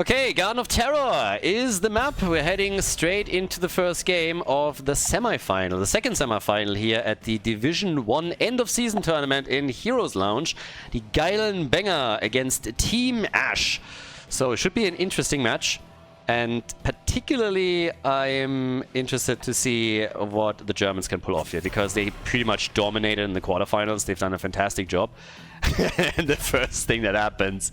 Okay, Garden of Terror is the map. We're heading straight into the first game of the semi-final, the second semi-final here at the Division 1 end of season tournament in Heroes Lounge. The Geilen Banger against Team Ash. So it should be an interesting match. And particularly, I'm interested to see what the Germans can pull off here, because they pretty much dominated in the quarterfinals. They've done a fantastic job. And the first thing that happens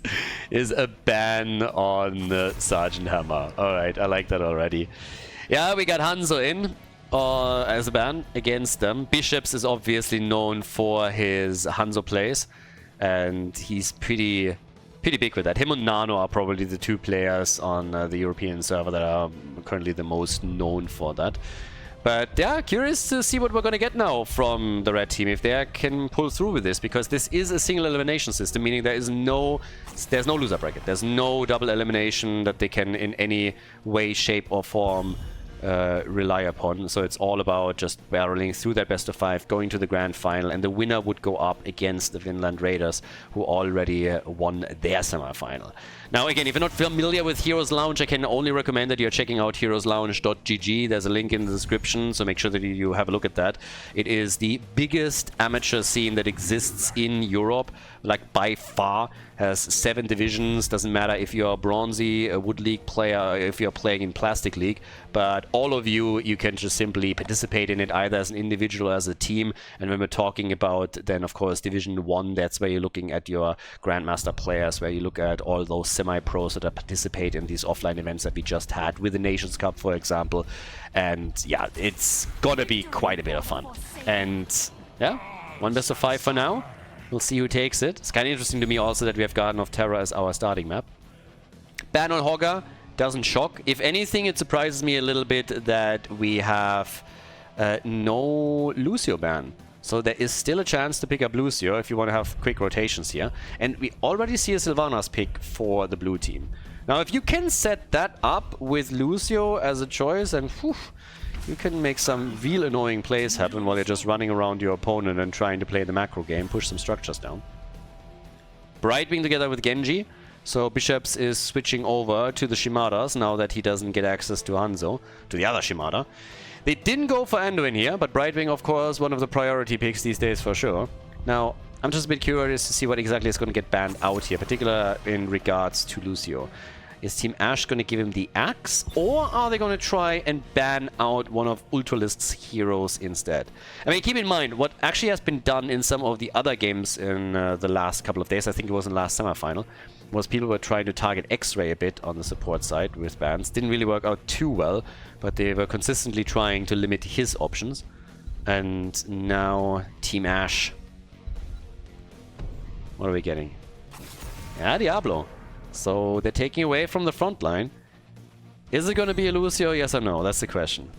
is a ban on Sergeant Hammer. Alright, I like that already. Yeah, we got Hanzo in as a ban against them. Bishops is obviously known for his Hanzo plays, and he's pretty big with that. Him and Nano are probably the two players on the European server that are currently the most known for that. But yeah, curious to see what we're going to get now from the red team, if they can pull through with this, because this is a single elimination system, meaning there's no loser bracket. There's no double elimination that they can in any way, shape or form rely upon. So it's all about just barreling through that best of 5, going to the grand final, and the winner would go up against the Vinland Raiders, who already won their semi-final. Now again, if you're not familiar with Heroes Lounge, I can only recommend that you're checking out heroeslounge.gg. There's a link in the description, so make sure that you have a look at that. It is the biggest amateur scene that exists in Europe, like by far. Has 7 divisions. Doesn't matter if you're a Bronzy, a Wood League player, if you're playing in Plastic League, but all of you can just simply participate in it, either as an individual or as a team. And when we're talking about then of course Division 1, that's where you're looking at your Grandmaster players, where you look at all those semi-pros that participate in these offline events that we just had with the Nations Cup, for example. And yeah, it's gonna be quite a bit of fun. And yeah, 1 best of 5 for now. We'll see who takes it. It's kind of interesting to me also that we have Garden of Terror as our starting map. Ban on Hogger doesn't shock. If anything, it surprises me a little bit that we have no Lucio ban. So there is still a chance to pick up Lucio if you want to have quick rotations here. And we already see a Sylvanas pick for the blue team. Now, if you can set that up with Lucio as a choice, and whew, you can make some real annoying plays happen while you're just running around your opponent and trying to play the macro game, push some structures down. Brightwing together with Genji. So Bishops is switching over to the Shimadas now that he doesn't get access to Hanzo, to the other Shimada. They didn't go for Anduin here, but Brightwing, of course, one of the priority picks these days for sure. Now, I'm just a bit curious to see what exactly is going to get banned out here, particularly in regards to Lucio. Is Team Ash going to give him the axe, or are they going to try and ban out one of Ultralist's heroes instead? I mean, keep in mind, what actually has been done in some of the other games in the last couple of days, I think it was in the last semi-final, was people were trying to target X-Ray a bit on the support side with bans. Didn't really work out too well, but they were consistently trying to limit his options. And now Team Ash. What are we getting? Yeah, Diablo. So they're taking away from the front line. Is it going to be a Lucio? Yes or no? That's the question.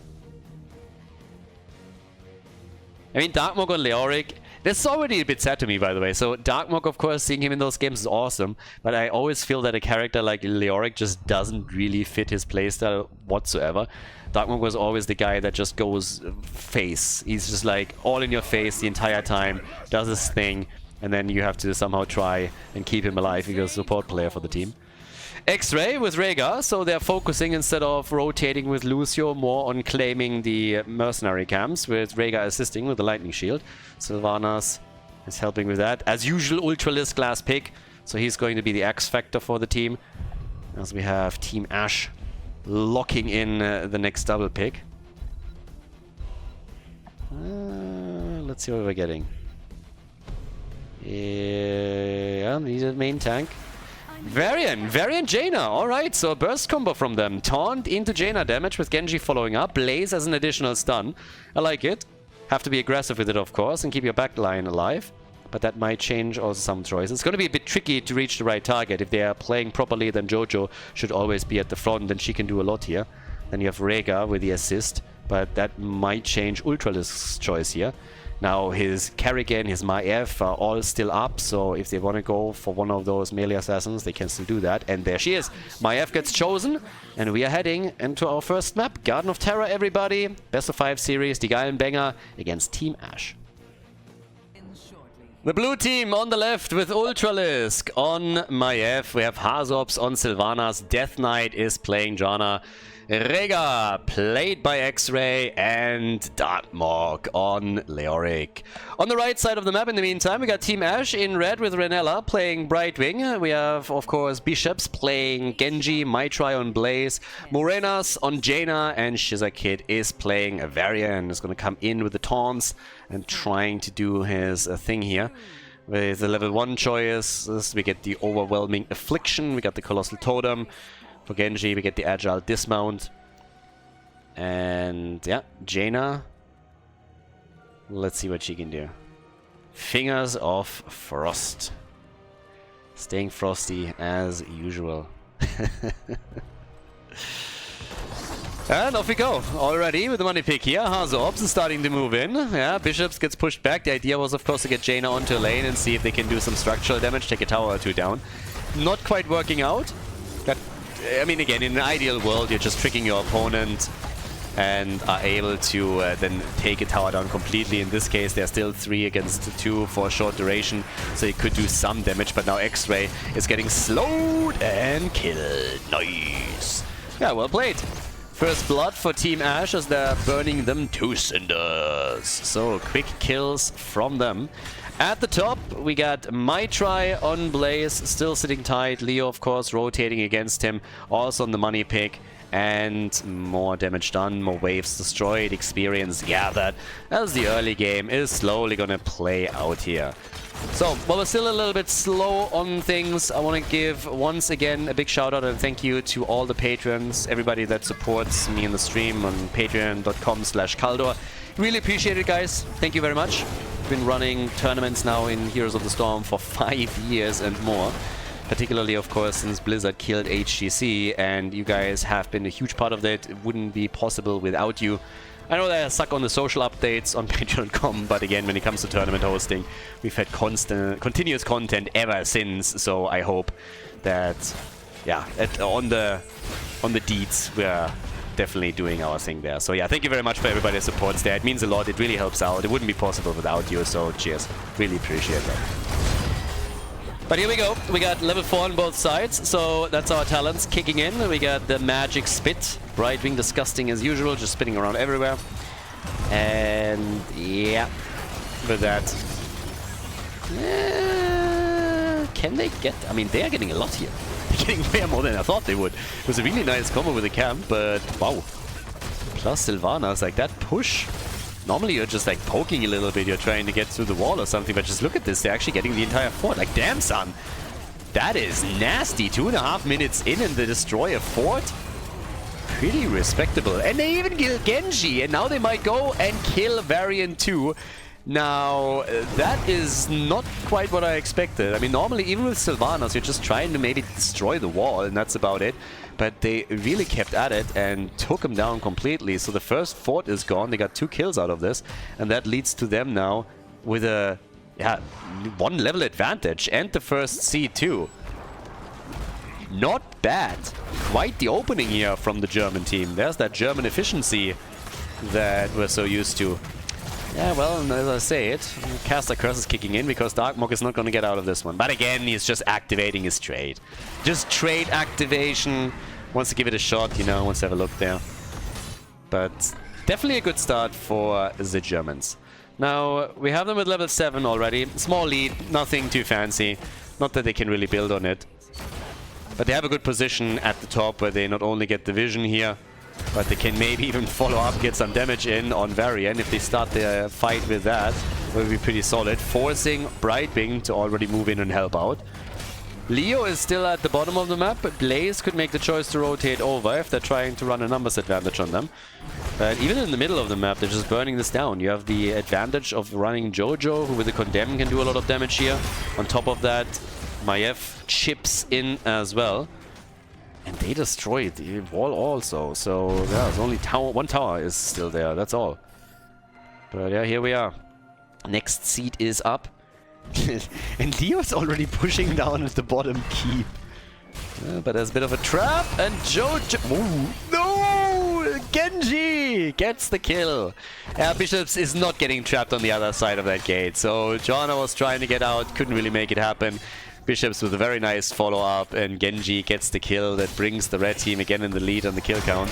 I mean, Darkmog on Leoric, that's already a bit sad to me, by the way. So Darkmog, of course, seeing him in those games is awesome, but I always feel that a character like Leoric just doesn't really fit his playstyle whatsoever. Darkmog was always the guy that just goes face. He's just like all in your face the entire time, does his thing, and then you have to somehow try and keep him alive because he's a support player for the team. X-Ray with Rhaegar, so they're focusing instead of rotating with Lucio more on claiming the mercenary camps, with Rhaegar assisting with the lightning shield. Sylvanas is helping with that. As usual, Ultralist class pick, so he's going to be the X factor for the team. As we have Team Ash locking in the next double pick. Let's see what we're getting. Yeah, he's a main tank. Varian Jaina, alright, so a burst combo from them. Taunt into Jaina damage with Genji following up. Blaze as an additional stun. I like it. Have to be aggressive with it, of course, and keep your backline alive. But that might change also some choices. It's going to be a bit tricky to reach the right target. If they are playing properly, then Jojo should always be at the front, and she can do a lot here. Then you have Rhaegar with the assist, but that might change Ultralist's choice here. Now his Kerrigan, his Maiev are all still up, so if they want to go for one of those melee assassins, they can still do that. And there she is. Maiev gets chosen, and we are heading into our first map. Garden of Terror, everybody. Best of 5 series, the Geilen Banger against Team Ash. The blue team on the left with Ultralisk on Maiev. We have Hazops on Sylvanas. Death Knight is playing Janna. Rega, played by X-Ray, and Dartmok on Leoric. On the right side of the map, in the meantime, we got Team Ash in red with Renella playing Brightwing. We have, of course, Bishops playing Genji, Maitri on Blaze, Morenas on Jaina, and Shizakid is playing Varian. Is going to come in with the taunts and trying to do his thing here. With the level 1 choices, we get the Overwhelming Affliction, we got the Colossal Totem. For Genji, we get the Agile Dismount. And yeah, Jaina. Let's see what she can do. Fingers of Frost. Staying frosty as usual. And off we go. Already with the money pick here. Hazops is starting to move in. Yeah, Bishops gets pushed back. The idea was, of course, to get Jaina onto a lane and see if they can do some structural damage, take a tower or two down. Not quite working out. I mean, again, in an ideal world, you're just tricking your opponent and are able to then take a tower down completely. In this case, they're still 3 against 2 for a short duration, so it could do some damage, but now X-Ray is getting slowed and killed. Nice. Yeah, well played. First blood for Team Ash as they're burning them to cinders. So, quick kills from them. At the top, we got Maitri on Blaze, still sitting tight. Leo, of course, rotating against him. Also on the money pick. And more damage done, more waves destroyed, experience gathered. As the early game is slowly going to play out here. So, while we're still a little bit slow on things, I want to give once again a big shout out and thank you to all the patrons, everybody that supports me in the stream on patreon.com/Khaldor. Really appreciate it, guys. Thank you very much. Been running tournaments now in Heroes of the Storm for 5 years and more. Particularly, of course, since Blizzard killed HGC, and you guys have been a huge part of that. It wouldn't be possible without you. I know that I suck on the social updates on Patreon.com, but again, when it comes to tournament hosting, we've had continuous content ever since. So I hope that, yeah, on the deeds, we're definitely doing our thing there. So yeah, thank you very much for everybody that supports there. It means a lot. It really helps out. It wouldn't be possible without you. So cheers. Really appreciate that. But here we go. We got level 4 on both sides, so that's our talents kicking in. We got the magic spit. Brightwing disgusting as usual, just spinning around everywhere. And yeah, with that. Can they get... I mean, they are getting a lot here. They're getting way more than I thought they would. It was a really nice combo with the camp, but wow. Plus Sylvanas, like that push. Normally you're just like poking a little bit, you're trying to get through the wall or something, but just look at this, they're actually getting the entire fort. Like, damn, son. That is nasty. 2.5 minutes in and they destroy a fort. Pretty respectable. And they even kill Genji, and now they might go and kill Varian too. Now, that is not quite what I expected. I mean, normally, even with Sylvanas, you're just trying to maybe destroy the wall, and that's about it. But they really kept at it and took him down completely. So the first fort is gone. They got 2 kills out of this. And that leads to them now with a 1 level advantage. And the first seed too. Not bad. Quite the opening here from the German team. There's that German efficiency that we're so used to. Yeah, well, as I say it, Caster Curse is kicking in because Darkmok is not going to get out of this one. But again, he's just activating his trade. Just trade activation. Wants to give it a shot, you know, wants to have a look there. But definitely a good start for the Germans. Now, we have them at level 7 already. Small lead, nothing too fancy. Not that they can really build on it. But they have a good position at the top where they not only get the vision here, but they can maybe even follow up, get some damage in on Varian. If they start their fight with that, it will be pretty solid. Forcing Brightwing to already move in and help out. Leo is still at the bottom of the map, but Blaze could make the choice to rotate over if they're trying to run a numbers advantage on them. But even in the middle of the map, they're just burning this down. You have the advantage of running Jojo, who with the Condemn can do a lot of damage here. On top of that, Maiev chips in as well. And they destroyed the wall also, so yeah, there's only one tower is still there, that's all. But yeah, here we are. Next seat is up. And Leo's already pushing down at the bottom keep. But there's a bit of a trap, and Jojo... Ooh, no! Genji gets the kill. Bishops is not getting trapped on the other side of that gate. So Joanna was trying to get out, couldn't really make it happen. Bishops with a very nice follow-up, and Genji gets the kill that brings the red team again in the lead on the kill count.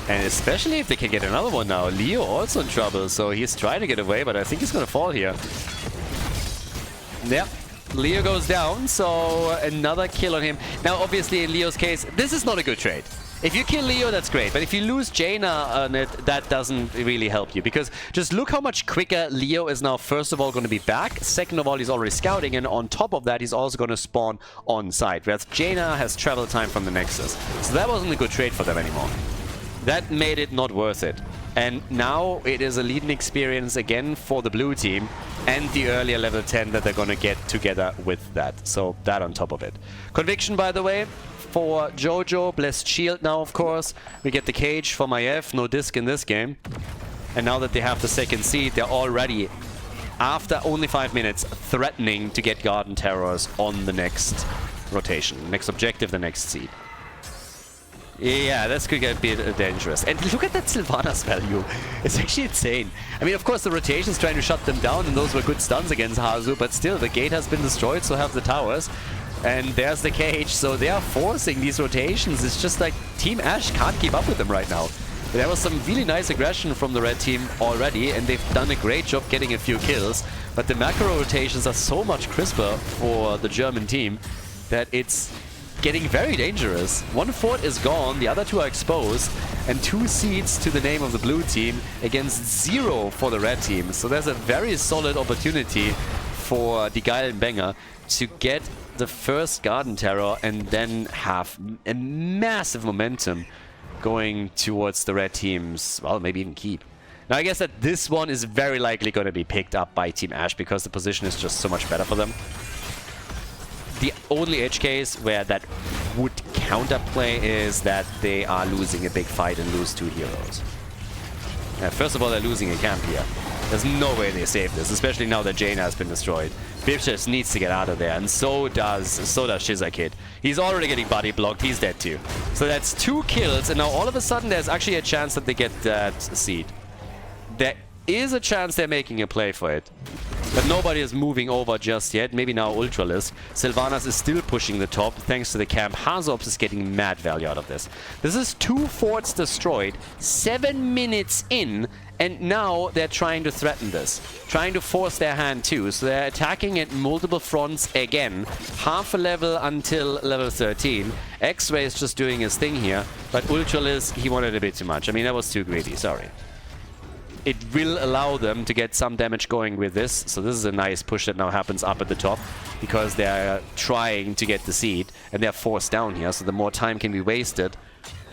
And especially if they can get another one now. Leo also in trouble, so he's trying to get away, but I think he's gonna fall here. Yep. Leo goes down, so another kill on him. Now, obviously, in Leo's case, this is not a good trade. If you kill Leo, that's great, but if you lose Jaina on it, that doesn't really help you, because just look how much quicker Leo is now, first of all, going to be back. Second of all, he's already scouting, and on top of that, he's also going to spawn on site, whereas Jaina has travel time from the Nexus. So that wasn't a good trade for them anymore. That made it not worth it. And now it is a leading experience again for the blue team and the earlier level 10 that they're going to get together with that. So that on top of it. Conviction, by the way, for Jojo. Blessed Shield now, of course. We get the cage for Maiev. No disc in this game. And now that they have the second seed, they're already, after only 5 minutes, threatening to get Garden Terrors on the next rotation. Next objective, the next seed. Yeah, this could get a bit dangerous. And look at that Sylvanas value. It's actually insane. I mean, of course, the rotation's trying to shut them down, and those were good stuns against Hazu, but still, the gate has been destroyed, so have the towers. And there's the cage, so they are forcing these rotations. It's just like Team Ashe can't keep up with them right now. There was some really nice aggression from the red team already, and they've done a great job getting a few kills. But the macro rotations are so much crisper for the German team that it's getting very dangerous. One fort is gone, the other two are exposed, and 2 seeds to the name of the blue team against 0 for the red team. So there's a very solid opportunity for the Geilen banger to get the first Garden Terror and then have a massive momentum going towards the red team's, well, maybe even keep. Now, I guess that this one is very likely going to be picked up by Team Ashe because the position is just so much better for them. The only edge case where that would counterplay is that they are losing a big fight and lose 2 heroes. First of all, they're losing a camp here. There's no way they save this, especially now that Jaina has been destroyed. Bipshes needs to get out of there, and so does Shizakid. He's already getting body blocked, he's dead too. So that's 2 kills, and now all of a sudden there's actually a chance that they get that seed. There is a chance they're making a play for it. But nobody is moving over just yet. Maybe now Ultralis. Sylvanas is still pushing the top thanks to the camp. Hazops is getting mad value out of this. This is 2 forts destroyed, 7 minutes in, and now they're trying to threaten this. Trying to force their hand too. So they're attacking at multiple fronts again. Half a level until level 13. X-Ray is just doing his thing here. But Ultralis, he wanted a bit too much. I mean, that was too greedy, sorry. It will allow them to get some damage going with this. So this is a nice push that now happens up at the top because they're trying to get the seed and they're forced down here. So the more time can be wasted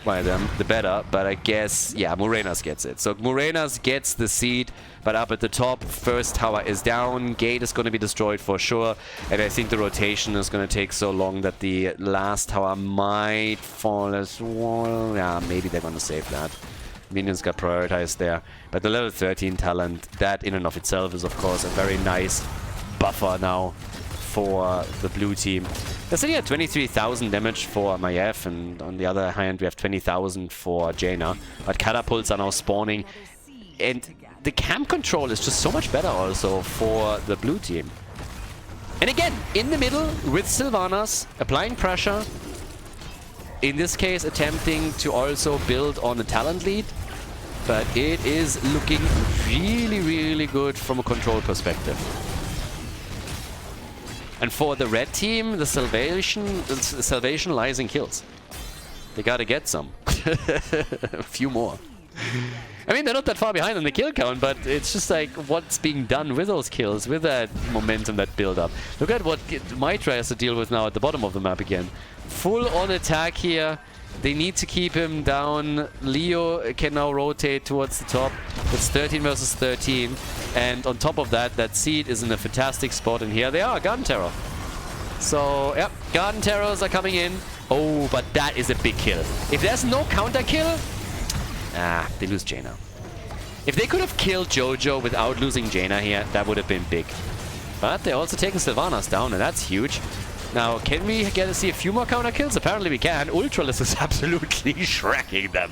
by them, the better. But I guess, yeah, Morenas gets it. So Morenas gets the seed, but up at the top, first tower is down. Gate is going to be destroyed for sure. And I think the rotation is going to take so long that the last tower might fall as well. Yeah, maybe they're going to save that. Minions got prioritized there. But the level 13 talent, that in and of itself is of course a very nice buffer now for the blue team. They're sitting at 23,000 damage for Maiev, and on the other hand we have 20,000 for Jaina. But catapults are now spawning, and the camp control is just so much better also for the blue team. And again, in the middle with Sylvanas, applying pressure. In this case, attempting to also build on a talent lead. But it is looking really, really good from a control perspective. And for the red team, the salvation lies in kills. They gotta get some. A few more. I mean, they're not that far behind on the kill count, but it's just like what's being done with those kills, with that momentum, that build-up. Look at what Mitra has to deal with now at the bottom of the map again. Full on attack here. They need to keep him down. Leo can now rotate towards the top. It's 13 versus 13. And on top of that, that seed is in a fantastic spot. And here they are, Garden Terror. So, yep, Garden Terrors are coming in. Oh, but that is a big kill. If there's no counter kill, they lose Jaina. If they could have killed Jojo without losing Jaina here, that would have been big. But they're also taking Sylvanas down, and that's huge. Now, can we get to see a few more counter kills? Apparently we can. Ultralus is absolutely shracking them.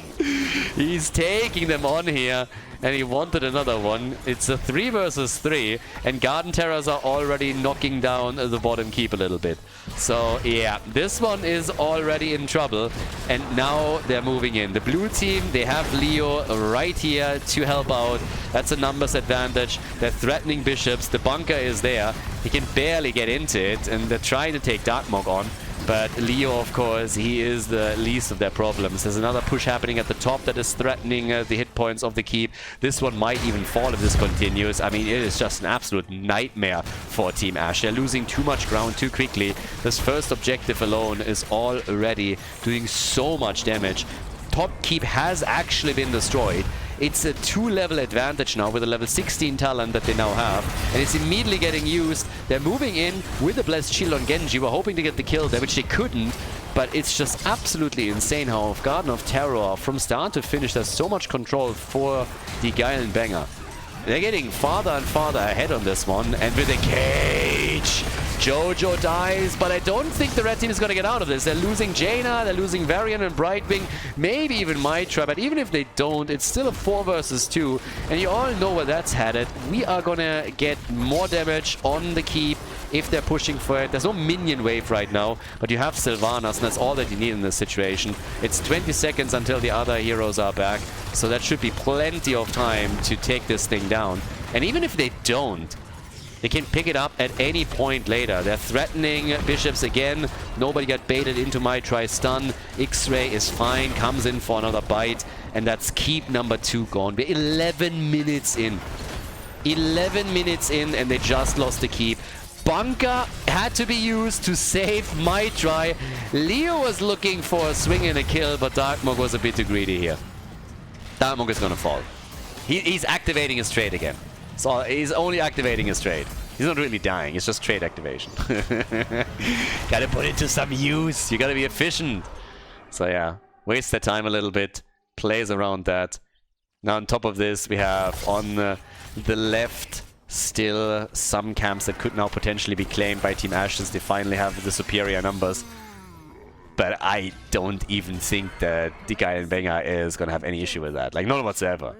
He's taking them on here, and he wanted another one. It's a 3 versus 3, and Garden Terrors are already knocking down the bottom keep a little bit. So, yeah, this one is already in trouble, and now they're moving in. The blue team, they have Leo right here to help out. That's a numbers advantage. They're threatening bishops. The bunker is there. He can barely get into it, and they're trying to take Darkmog on. But Leo, of course, he is the least of their problems. There's another push happening at the top that is threatening the hit points of the keep. This one might even fall if this continues. I mean, it is just an absolute nightmare for Team Ash. They're losing too much ground too quickly. This first objective alone is already doing so much damage. Top keep has actually been destroyed. It's a 2-level advantage now with a level 16 talent that they now have. And it's immediately getting used. They're moving in with a Blessed Shield on Genji. We're hoping to get the kill there, which they couldn't. But it's just absolutely insane how Garden of Terror, from start to finish, has so much control for the Geilen banger. They're getting farther and farther ahead on this one. And with a cage, Jojo dies, but I don't think the red team is going to get out of this. They're losing Jaina, they're losing Varian and Brightwing, maybe even Mitra, but even if they don't, it's still a 4 versus 2, and you all know where that's headed. We are going to get more damage on the keep if they're pushing for it. There's no minion wave right now, but you have Sylvanas, and that's all that you need in this situation. It's 20 seconds until the other heroes are back, so that should be plenty of time to take this thing down. And even if they don't, they can pick it up at any point later. They're threatening bishops again. Nobody got baited into my stun. X-Ray is fine, comes in for another bite, and that's keep number 2 gone. We're 11 minutes in. 11 minutes in, and they just lost the keep. Bunker had to be used to save my try. Leo was looking for a swing and a kill, but Darkmog was a bit too greedy here. Darkmog is gonna fall. He's activating his trade again. So he's only activating his trade. He's not really dying, it's just trade activation. Gotta put it to some use. You gotta be efficient. So yeah, waste their time a little bit. Plays around that. Now on top of this, we have on the left still some camps that could now potentially be claimed by Team Ash since they finally have the superior numbers. But I don't even think that the Geilen banger is gonna have any issue with that. Like, none whatsoever.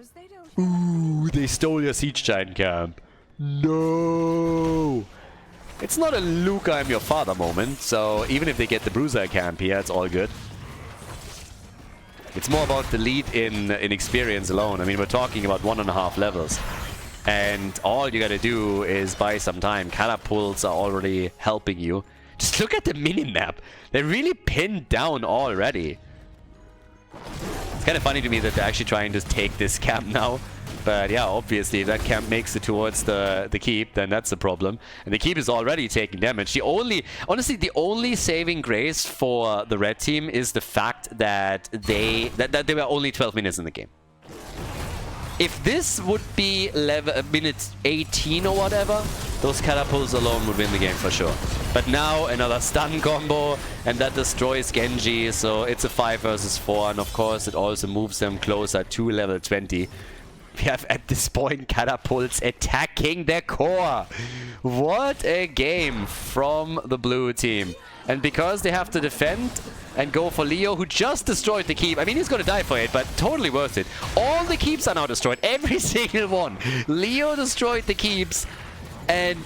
Ooh, they stole your Siege Giant camp. No! It's not a Luke, I'm your father moment, so even if they get the Bruiser camp here, it's all good. It's more about the lead in experience alone. I mean, we're talking about 1.5 levels. And all you gotta do is buy some time. Catapults are already helping you. Just look at the minimap. They're really pinned down already. It's kind of funny to me that they're actually trying to take this camp now. But yeah, obviously, if that camp makes it towards the keep, then that's a problem. And the keep is already taking damage. Honestly, the only saving grace for the red team is the fact that they were only 12 minutes in the game. If this would be minute 18 or whatever, those catapults alone would win the game for sure. But now another stun combo, and that destroys Genji, so it's a 5 versus 4, and of course it also moves them closer to level 20. We have at this point catapults attacking their core. What a game from the blue team. And because they have to defend and go for Leo, who just destroyed the keep. I mean, he's going to die for it, but totally worth it. All the keeps are now destroyed. Every single one. Leo destroyed the keeps. And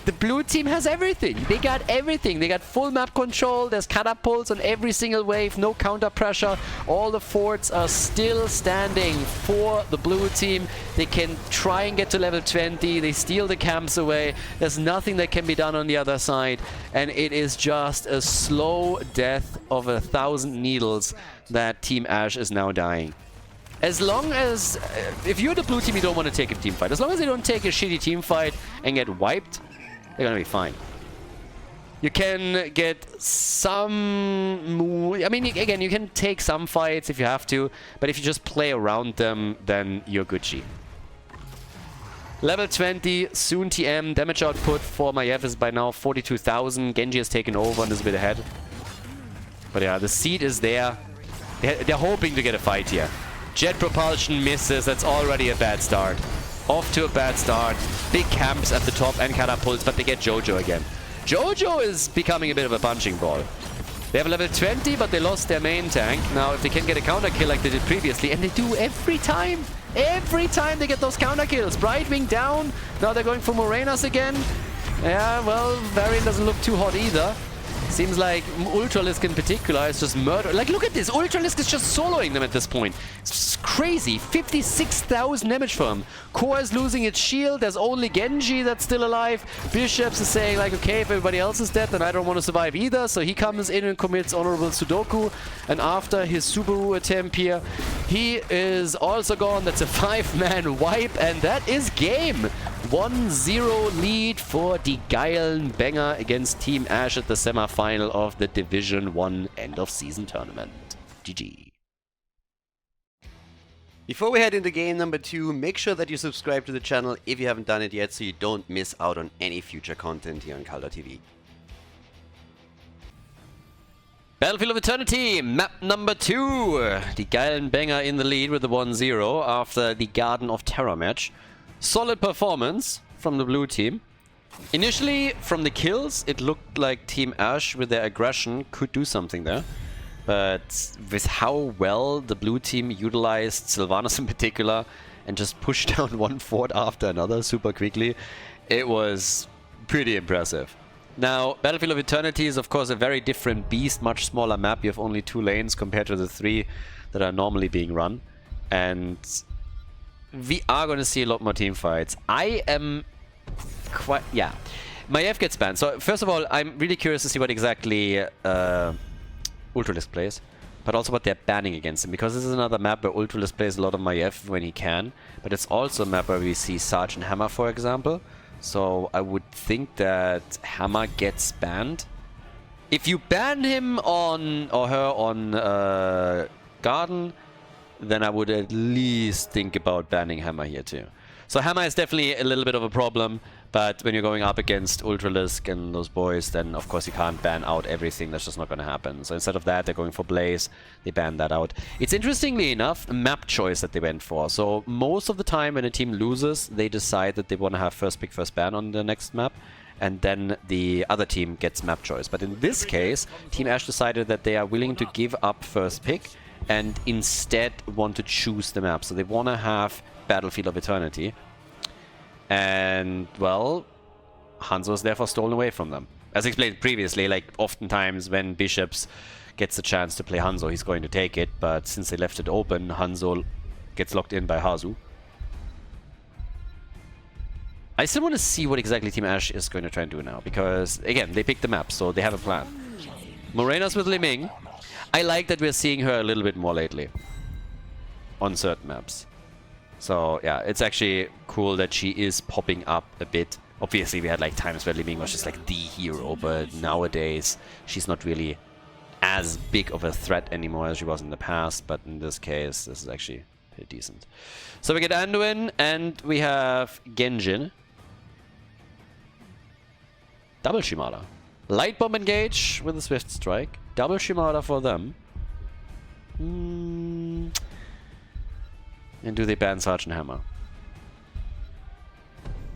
the blue team has everything. They got everything. They got full map control. There's catapults on every single wave. No counter pressure. All the forts are still standing for the blue team. They can try and get to level 20. They steal the camps away. There's nothing that can be done on the other side. And it is just a slow death of 1,000 needles that Team Ash is now dying. As long as... if you're the blue team, you don't want to take a team fight. As long as they don't take a shitty team fight and get wiped, they're gonna be fine. You can get some... I mean, again, you can take some fights if you have to, but if you just play around them, then you're Gucci. Level 20, soon TM. Damage output for Maiev is by now 42,000. Genji has taken over and is a bit ahead. But yeah, the seed is there. They're hoping to get a fight here. Jet propulsion misses. That's already a bad start. Off to a bad start. Big camps at the top and catapults, but they get Jojo again. Jojo is becoming a bit of a punching ball. They have a level 20, but they lost their main tank. Now, if they can get a counter kill like they did previously, and they do every time they get those counter kills. Brightwing down. Now they're going for Morenas again. Yeah, well, Varian doesn't look too hot either. Seems like Ultralisk in particular is just murder. Like, look at this. Ultralisk is just soloing them at this point. It's just crazy. 56,000 damage for him. Core is losing its shield. There's only Genji that's still alive. Bishops is saying, like, okay, if everybody else is dead, then I don't want to survive either. So he comes in and commits honorable Sudoku. And after his Subaru attempt here, he is also gone. That's a 5-man wipe. And that is game. 1-0 lead for the Geilen banger against Team Ash at the semi-final of the Division 1 end-of-season tournament. GG. Before we head into game number 2, make sure that you subscribe to the channel if you haven't done it yet so you don't miss out on any future content here on Khaldor TV. Battlefield of Eternity, map number 2. The Geilen banger in the lead with the 1-0 after the Garden of Terror match. Solid performance from the blue team. Initially, from the kills, it looked like Team Ash with their aggression could do something there. But with how well the blue team utilized Sylvanas in particular and just pushed down one fort after another super quickly, it was pretty impressive. Now, Battlefield of Eternity is of course a very different beast, much smaller map. You have only 2 lanes compared to the 3 that are normally being run. And we are going to see a lot more team fights. I am quite... yeah. Maiev gets banned. So, first of all, I'm really curious to see what exactly Ultralisk plays. But also what they're banning against him. Because this is another map where Ultralisk plays a lot of Maiev when he can. But it's also a map where we see Sarge and Hammer, for example. So, I would think that Hammer gets banned. If you ban him on... or her on Garden, then I would at least think about banning Hammer here too. So Hammer is definitely a little bit of a problem, but when you're going up against Ultralisk and those boys, then of course you can't ban out everything. That's just not going to happen. So instead of that, they're going for Blaze. They ban that out. It's interestingly enough a map choice that they went for. So most of the time when a team loses, they decide that they want to have first pick, first ban on the next map. And then the other team gets map choice. But in this case, Team Ash decided that they are willing to give up first pick and instead want to choose the map. So they want to have Battlefield of Eternity. And, well, Hanzo is therefore stolen away from them. As explained previously, like, oftentimes when Bishops gets the chance to play Hanzo, he's going to take it. But since they left it open, Hanzo gets locked in by Hazu. I still want to see what exactly Team Ash is going to try and do now. Because, again, they picked the map, so they have a plan. Morenas with Li Ming. I like that we're seeing her a little bit more lately on certain maps. So yeah, it's actually cool that she is popping up a bit. Obviously we had like times where Li Ming was just like the hero, but nowadays she's not really as big of a threat anymore as she was in the past, but in this case this is actually pretty decent. So we get Anduin and we have Genjin. Double Shimada. Light bomb engage with a swift strike. Double Shimada for them. And do they ban Sergeant Hammer?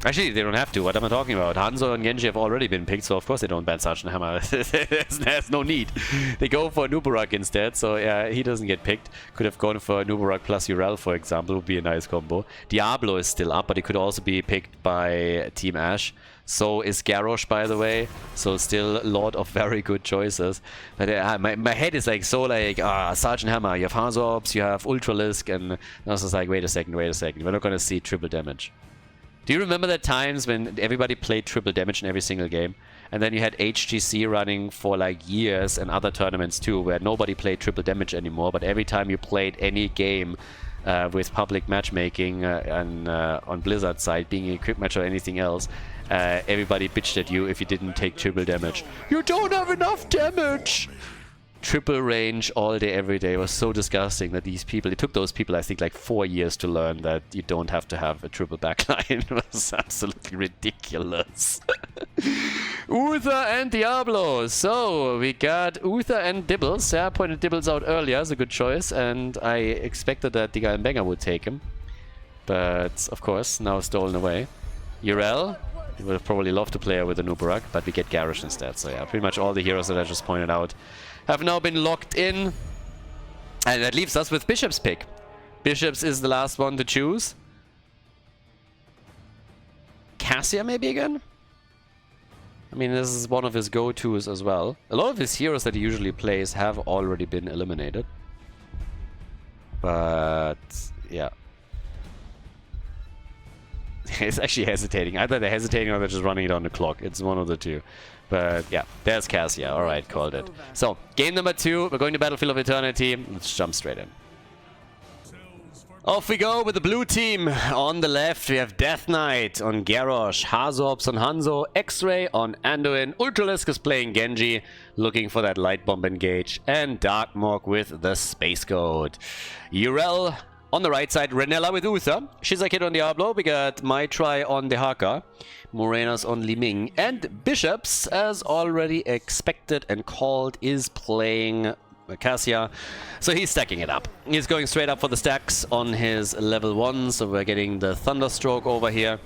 Actually, they don't have to. What am I talking about? Hanzo and Genji have already been picked, so of course they don't ban Sergeant Hammer. There's no need. They go for Nubarak instead, so yeah, he doesn't get picked. Could have gone for Nubarak plus Urel, for example, would be a nice combo. Diablo is still up, but he could also be picked by Team Ash. So is Garrosh, by the way. So still a lot of very good choices. But my head is like so like, Sergeant Hammer, you have Hazorbs, you have Ultralisk, and I was just like, wait a second. We're not going to see triple damage. Do you remember the times when everybody played triple damage in every single game? And then you had HGC running for like years and other tournaments too, where nobody played triple damage anymore, but every time you played any game with public matchmaking and on Blizzard side, being a equip match or anything else, everybody bitched at you if you didn't take triple damage. You don't have enough damage! Triple range all day, every day was so disgusting that these people, it took those people I think like 4 years to learn that you don't have to have a triple backline. It was absolutely ridiculous. Uther and Diablo. So we got Uther and Dibbles. Yeah, I pointed Dibbles out earlier as a good choice, and I expected that the Banger would take him. But of course, now stolen away. Urel We would have probably loved to play her with the Nubarak, but we get Garish instead. So yeah, pretty much all the heroes that I just pointed out have now been locked in. And that leaves us with Bishop's pick. Bishop's is the last one to choose. Cassia maybe again? I mean, this is one of his go-tos as well. A lot of his heroes that he usually plays have already been eliminated. But yeah. It's actually hesitating. Either they're hesitating or they're just running it on the clock. It's one of the two. But yeah, there's Cassia. Alright, called it. So, game number 2. We're going to Battlefield of Eternity. Let's jump straight in. Off we go with the blue team. On the left, we have Death Knight on Garrosh, Hazorps on Hanzo, X-Ray on Anduin, Ultralisk is playing Genji, looking for that light bomb engage, and Darkmog with the Space Goat. Urel on the right side, Renella with Uther, Shizakid on Diablo, we got Maitri on Dehaka, Morenas on Liming, and Bishops, as already expected and called, is playing Cassia, so he's stacking it up. He's going straight up for the stacks on his level 1, so we're getting the Thunderstroke over here.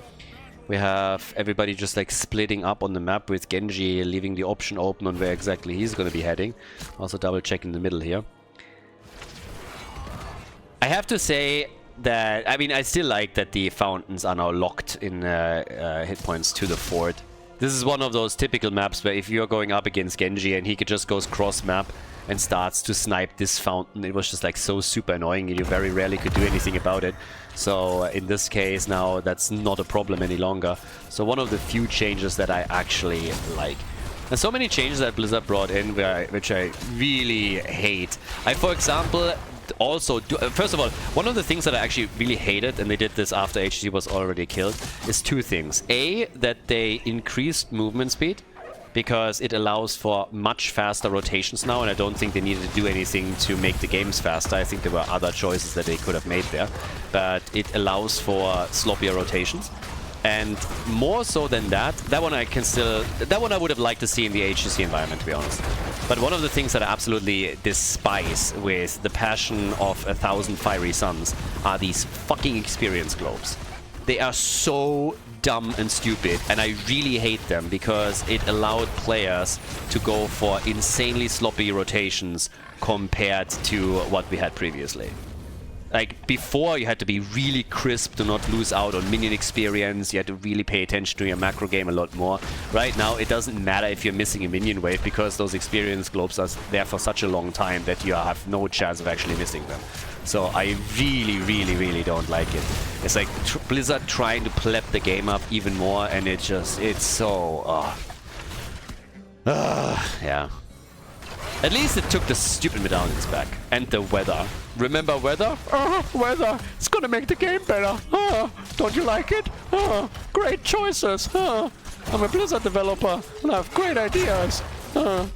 We have everybody just like splitting up on the map with Genji leaving the option open on where exactly he's going to be heading. Also double check in the middle here. I have to say that, I mean, I still like that the fountains are now locked in hit points to the fort. This is one of those typical maps where if you're going up against Genji and he just goes cross map and starts to snipe this fountain, it was just like so super annoying and you very rarely could do anything about it. So in this case now that's not a problem any longer. So one of the few changes that I actually like. And so many changes that Blizzard brought in which I really hate. For example, also, first of all, one of the things that I actually really hated, and they did this after HC was already killed, is two things. A, that they increased movement speed, because it allows for much faster rotations now, and I don't think they needed to do anything to make the games faster. I think there were other choices that they could have made there. But it allows for sloppier rotations. And more so than that, that one I would have liked to see in the HCC environment, to be honest. But one of the things that I absolutely despise with the passion of 1,000 Fiery Suns are these fucking experience globes. They are so dumb and stupid, and I really hate them because it allowed players to go for insanely sloppy rotations compared to what we had previously. Like, before you had to be really crisp to not lose out on minion experience, you had to really pay attention to your macro game a lot more. Right now, it doesn't matter if you're missing a minion wave because those experience globes are there for such a long time that you have no chance of actually missing them. So I really don't like it. It's like Blizzard trying to pleb the game up even more, and it's so... yeah. At least it took the stupid medallions back. And the weather. Remember weather? Weather! It's gonna make the game better! Don't you like it? Great choices! I'm a Blizzard developer and I have great ideas!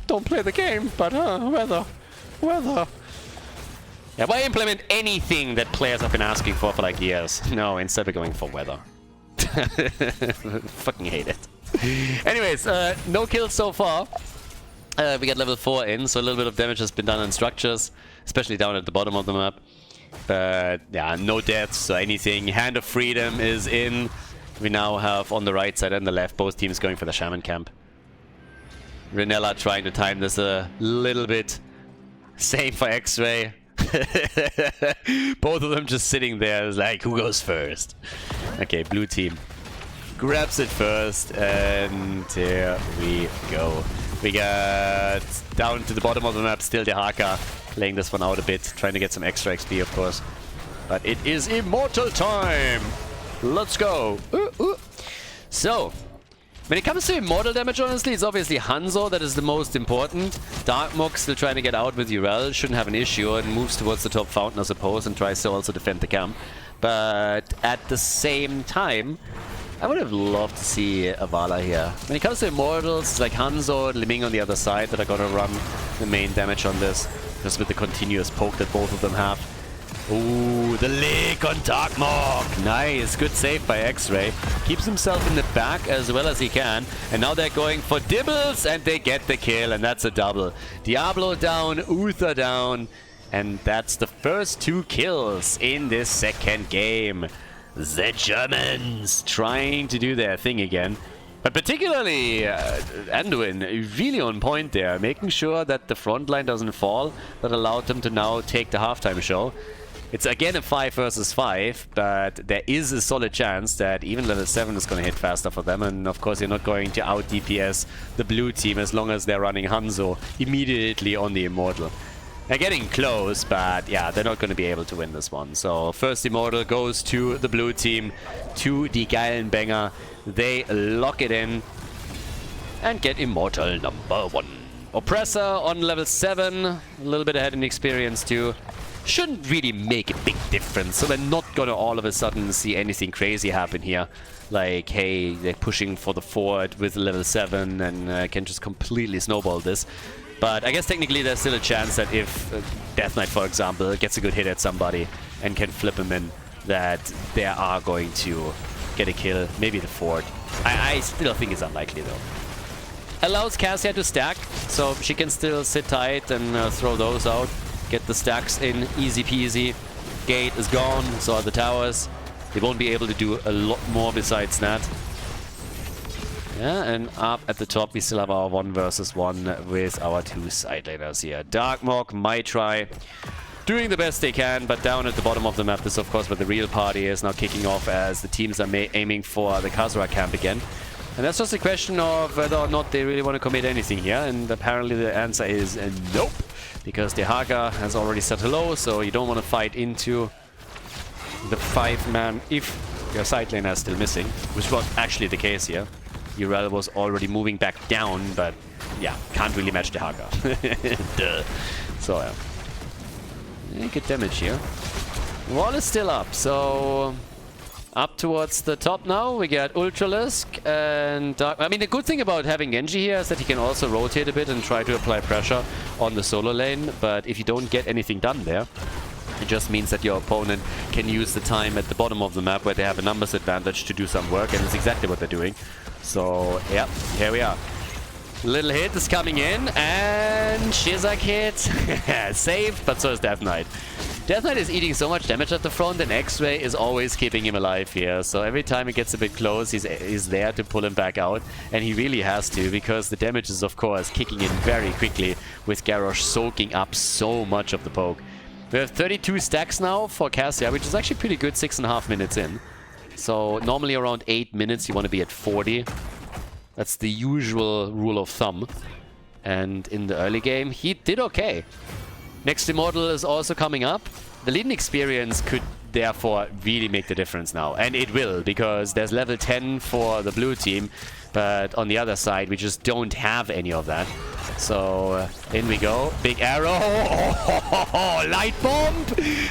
Don't play the game, but weather! Weather! Yeah, why implement anything that players have been asking for like years? No, instead we're going for weather. Fucking hate it. Anyways, no kills so far. We got level 4 in, so a little bit of damage has been done on structures, especially down at the bottom of the map. But yeah, no deaths, so anything. Hand of Freedom is in. We now have on the right side and the left both teams going for the Shaman camp. Renella trying to time this a little bit. Same for X-Ray. Both of them just sitting there, it's like, who goes first? Okay, blue team grabs it first, and here we go. We got down to the bottom of the map, still Dehaka, playing this one out a bit, trying to get some extra XP, of course. But it is immortal time! Let's go! So, when it comes to immortal damage, honestly, it's obviously Hanzo that is the most important. Darkmog still trying to get out with Urel, shouldn't have an issue, and moves towards the top fountain, I suppose, and tries to also defend the camp. But at the same time, I would have loved to see Avala here. When it comes to Immortals, it's like Hanzo and Liming on the other side that are gonna run the main damage on this, just with the continuous poke that both of them have. Ooh, the lick on Darkmog! Nice, good save by X-Ray. Keeps himself in the back as well as he can, and now they're going for Dibbles, and they get the kill, and that's a double. Diablo down, Uther down, and that's the first 2 kills in this second game. The Germans trying to do their thing again. But particularly Anduin, really on point there, making sure that the front line doesn't fall. That allowed them to now take the halftime show. It's again a 5 versus 5, but there is a solid chance that even level 7 is going to hit faster for them. And of course, you're not going to out DPS the blue team as long as they're running Hanzo immediately on the Immortal. They're getting close, but yeah, they're not going to be able to win this one. So first Immortal goes to the blue team, to the Geilen banger. They lock it in and get Immortal number 1. Oppressor on level 7, a little bit ahead in experience too. Shouldn't really make a big difference, so we're not gonna all of a sudden see anything crazy happen here. Like, hey, they're pushing for the forward with level 7 and can just completely snowball this. But I guess technically there's still a chance that if Death Knight, for example, gets a good hit at somebody and can flip him in, that they are going to get a kill, maybe the fort. I still think it's unlikely though. Allows Cassia to stack, so she can still sit tight and throw those out. Get the stacks in, easy peasy. Gate is gone, so are the towers. They won't be able to do a lot more besides that. Yeah, and up at the top we still have our 1 versus 1 with our 2 side laners here. Darkmog might try doing the best they can, but down at the bottom of the map, this is of course where the real party is now kicking off as the teams are aiming for the Khaldor camp again. And that's just a question of whether or not they really want to commit anything here, and apparently the answer is nope, because the Haga has already set hello, so you don't want to fight into the 5-man if your side laner is still missing, which was actually the case here. Urel was already moving back down, but yeah, can't really match the Haga. Duh. So yeah, good damage here. Wall is still up, so up towards the top now, we get Ultralisk and Dark. I mean, the good thing about having Genji here is that he can also rotate a bit and try to apply pressure on the solo lane, but if you don't get anything done there, it just means that your opponent can use the time at the bottom of the map where they have a numbers advantage to do some work, and it's exactly what they're doing. So, yeah, here we are. Little hit is coming in, and Shizak hit. Saved, but so is Death Knight. Death Knight is eating so much damage at the front, and X-Ray is always keeping him alive here. So every time he gets a bit close, he's there to pull him back out. And he really has to, because the damage is, of course, kicking in very quickly, with Garrosh soaking up so much of the poke. We have 32 stacks now for Cassia, which is actually pretty good, 6.5 minutes in. So normally around 8 minutes, you want to be at 40. That's the usual rule of thumb. And in the early game, he did okay. Next Immortal is also coming up. The leading experience could therefore really make the difference now. And it will, because there's level 10 for the blue team. But on the other side, we just don't have any of that. So in we go. Big arrow. Oh, light bomb.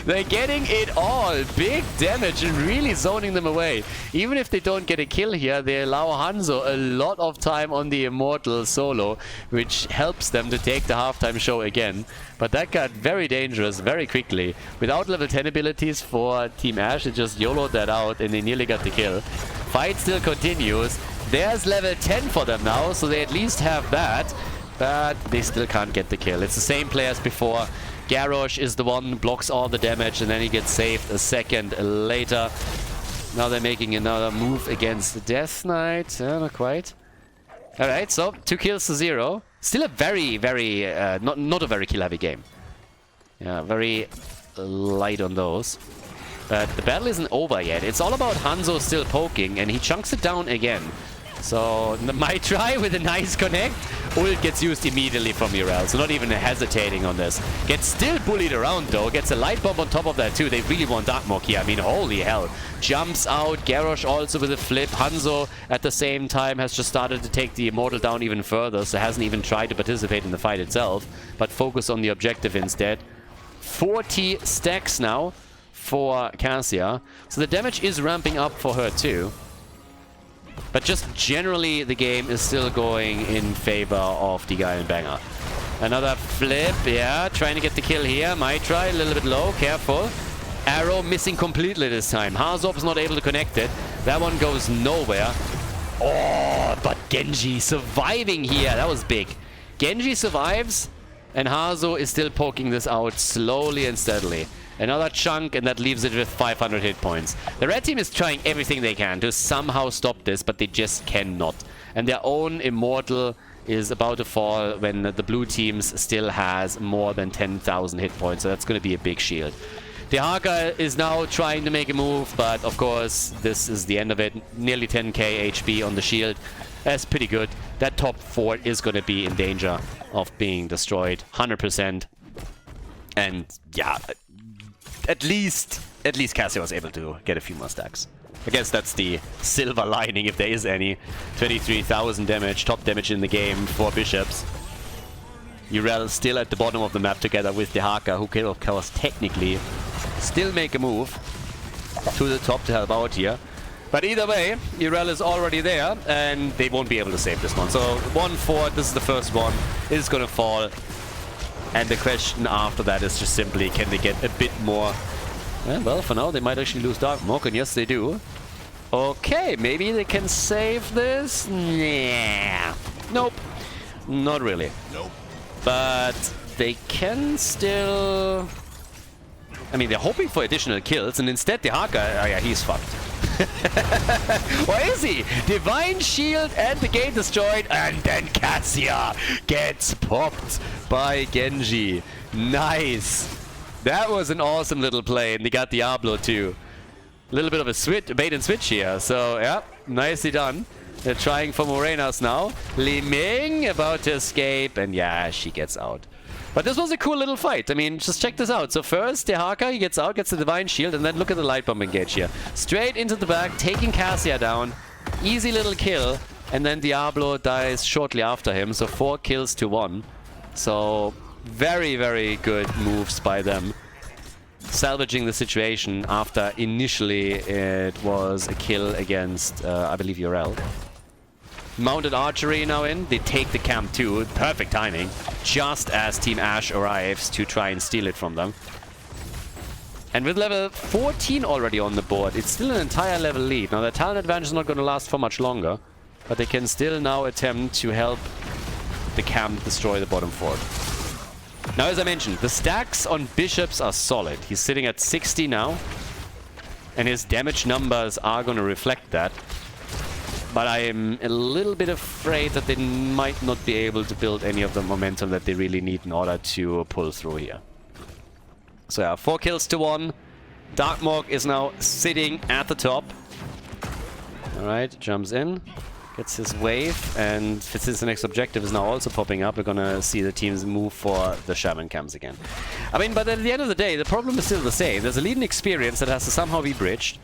They're getting it all. Big damage and really zoning them away. Even if they don't get a kill here, they allow Hanzo a lot of time on the Immortal solo, which helps them to take the halftime show again. But that got very dangerous very quickly. Without level 10 abilities for Team Ash, it just YOLO'd that out and they nearly got the kill. Fight still continues. There's level 10 for them now, so they at least have that. But they still can't get the kill. It's the same play as before. Garrosh is the one who blocks all the damage, and then he gets saved a second later. Now they're making another move against the Death Knight. Not quite. Alright, so 2 kills to 0. Still a very, very... not a very kill-heavy game. Yeah, very light on those. But the battle isn't over yet. It's all about Hanzo still poking, and he chunks it down again. So, might try with a nice connect. Ult gets used immediately from Urel, so not even hesitating on this. Gets still bullied around though, gets a light bomb on top of that too. They really want Darkmog here, I mean, holy hell. Jumps out, Garrosh also with a flip. Hanzo at the same time has just started to take the Immortal down even further, so hasn't even tried to participate in the fight itself, but focus on the objective instead. 40 stacks now for Cassia, so the damage is ramping up for her too. But just generally, the game is still going in favor of the Geilen banger. Another flip, yeah, trying to get the kill here. Might try, a little bit low, careful. Arrow missing completely this time. Hazop's not able to connect it. That one goes nowhere. Oh, but Genji surviving here. That was big. Genji survives, and Hazo is still poking this out slowly and steadily. Another chunk, and that leaves it with 500 hit points. The red team is trying everything they can to somehow stop this, but they just cannot. And their own Immortal is about to fall when the blue teams still has more than 10,000 hit points. So that's going to be a big shield. Dehaka is now trying to make a move, but of course, this is the end of it. Nearly 10k HP on the shield. That's pretty good. That top fort is going to be in danger of being destroyed 100%. And yeah, at least Cassia was able to get a few more stacks. I guess that's the silver lining, if there is any. 23,000 damage, top damage in the game for Bishops. Urel still at the bottom of the map together with Dehaka, who can of course technically still make a move to the top to help out here. But either way, Urel is already there, and they won't be able to save this one. So 1 fort, this is the first one, is going to fall. And the question after that is just simply, can they get a bit more? Well, for now, they might actually lose Dark Mog, and yes, they do. Okay, maybe they can save this? Nah. Nope. Not really. Nope. But they can still... I mean, they're hoping for additional kills, and instead Dehaka... Oh yeah, he's fucked. What is he? Divine Shield and the game destroyed, and then Cassia gets popped by Genji. Nice. That was an awesome little play, and they got Diablo too. A little bit of a bait and switch here, so yeah, nicely done. They're trying for Morenas now. Li Ming about to escape, and yeah, she gets out. But this was a cool little fight. I mean, just check this out. So first, Dehaka, he gets out, gets the Divine Shield, and then look at the Light Bomb engage here. Straight into the back, taking Cassia down. Easy little kill, and then Diablo dies shortly after him, so 4 kills to 1. So very, very good moves by them. Salvaging the situation after initially it was a kill against, I believe, Urel. Mounted archery now in. They take the camp too. Perfect timing. Just as Team Ash arrives to try and steal it from them. And with level 14 already on the board, it's still an entire level lead. Now, their talent advantage is not going to last for much longer. But they can still now attempt to help the camp destroy the bottom fort. Now, as I mentioned, the stacks on Bishops are solid. He's sitting at 60 now. And his damage numbers are going to reflect that. But I am a little bit afraid that they might not be able to build any of the momentum that they really need in order to pull through here. So yeah, 4 kills to 1. Darkmog is now sitting at the top. Alright, jumps in. Gets his wave, and since the next objective is now also popping up, we're gonna see the teams move for the Shaman camps again. I mean, but at the end of the day, the problem is still the same. There's a leading experience that has to somehow be bridged.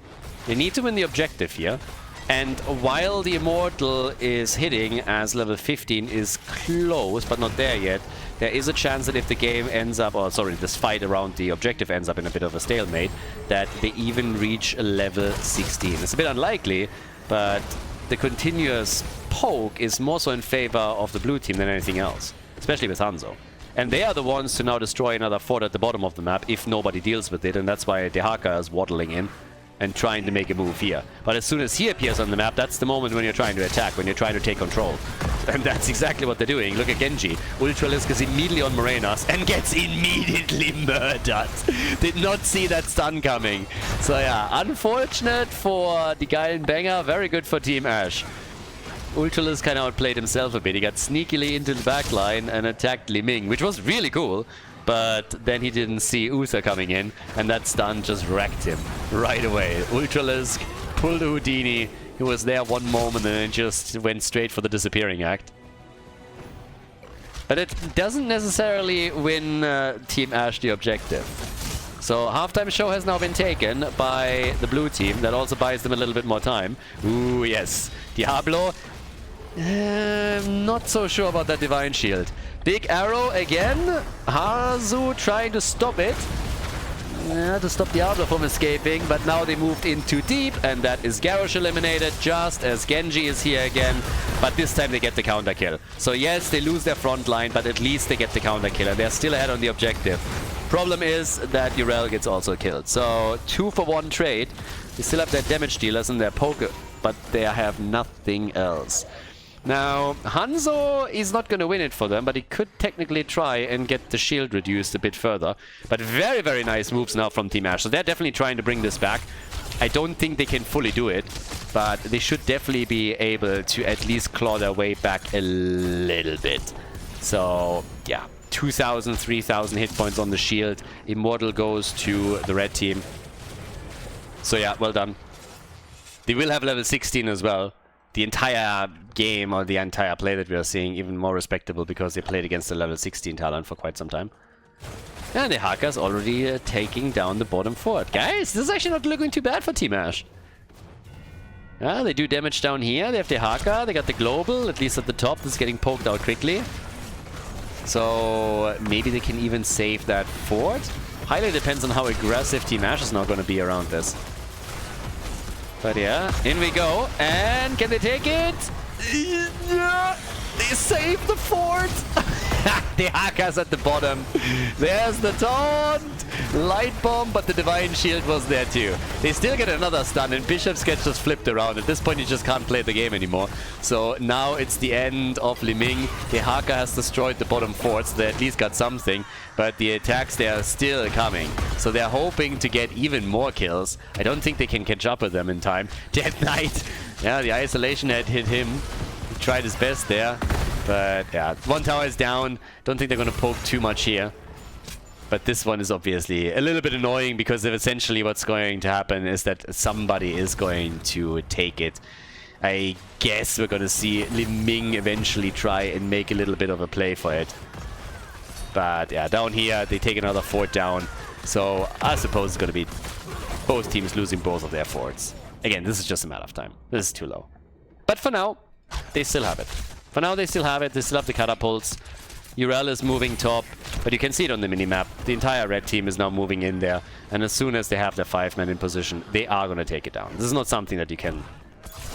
They need to win the objective here. And while the Immortal is hitting, as level 15 is close, but not there yet, there is a chance that if the game ends up, or sorry, this fight around the objective ends up in a bit of a stalemate, that they even reach level 16. It's a bit unlikely, but the continuous poke is more so in favor of the blue team than anything else, especially with Hanzo. And they are the ones to now destroy another fort at the bottom of the map if nobody deals with it, and that's why Dehaka is waddling in and trying to make a move here. But as soon as he appears on the map, that's the moment when you're trying to attack, when you're trying to take control. And that's exactly what they're doing. Look at Genji. Ultralisk is immediately on Morenas and gets immediately murdered. Did not see that stun coming. So yeah, unfortunate for the Geilen banger, very good for Team Ash. Ultralisk kind of outplayed himself a bit. He got sneakily into the backline and attacked Li Ming, which was really cool. But then he didn't see Usa coming in, and that stun just wrecked him right away. Ultralisk pulled a Houdini. He was there one moment and then just went straight for the disappearing act. But it doesn't necessarily win Team Ash the objective. So halftime show has now been taken by the blue team. That also buys them a little bit more time. Ooh, yes. Diablo. Not so sure about that Divine Shield. Big arrow again. Hazu trying to stop it. To stop Diablo from escaping, but now they moved in too deep, and that is Garrosh eliminated just as Genji is here again. But this time they get the counter kill. So yes, they lose their front line, but at least they get the counter kill, and they're still ahead on the objective. Problem is that Urel gets also killed. So 2-for-1 trade. They still have their damage dealers and their poker, but they have nothing else. Now, Hanzo is not going to win it for them, but he could technically try and get the shield reduced a bit further. But very, very nice moves now from Team Ash. So they're definitely trying to bring this back. I don't think they can fully do it, but they should definitely be able to at least claw their way back a little bit. So, yeah, 2,000, 3,000 hit points on the shield. Immortal goes to the red team. So yeah, well done. They will have level 16 as well. The entire game, or the entire play that we are seeing, even more respectable because they played against the level 16 talent for quite some time. And the Haka's already taking down the bottom fort. Guys, this is actually not looking too bad for Team Ash. Yeah, they do damage down here. They have the Haka, they got the global, at least at the top. This is getting poked out quickly. So maybe they can even save that fort. Highly depends on how aggressive Team Ash is now going to be around this. But yeah, in we go. And can they take it? Yeah, they save the fort. The Haka's at the bottom. There's the taunt. Light bomb, but the Divine Shield was there too. They still get another stun, and Bishop's gets just flipped around. At this point, you just can't play the game anymore. So now it's the end of Liming. The Haka has destroyed the bottom forts. They at least got something, but the attacks, they are still coming. So they're hoping to get even more kills. I don't think they can catch up with them in time. Dead Knight. Yeah, the isolation had hit him. He tried his best there. But yeah, one tower is down. Don't think they're going to poke too much here. But this one is obviously a little bit annoying because if essentially what's going to happen is that somebody is going to take it. I guess we're going to see Liming eventually try and make a little bit of a play for it. But yeah, down here they take another fort down. So I suppose it's going to be both teams losing both of their forts. Again, this is just a matter of time. This is too low. But for now, they still have it. For now, they still have it. They still have the catapults. Urel is moving top, but you can see it on the minimap. The entire red team is now moving in there, and as soon as they have their 5-man in position, they are going to take it down. This is not something that you can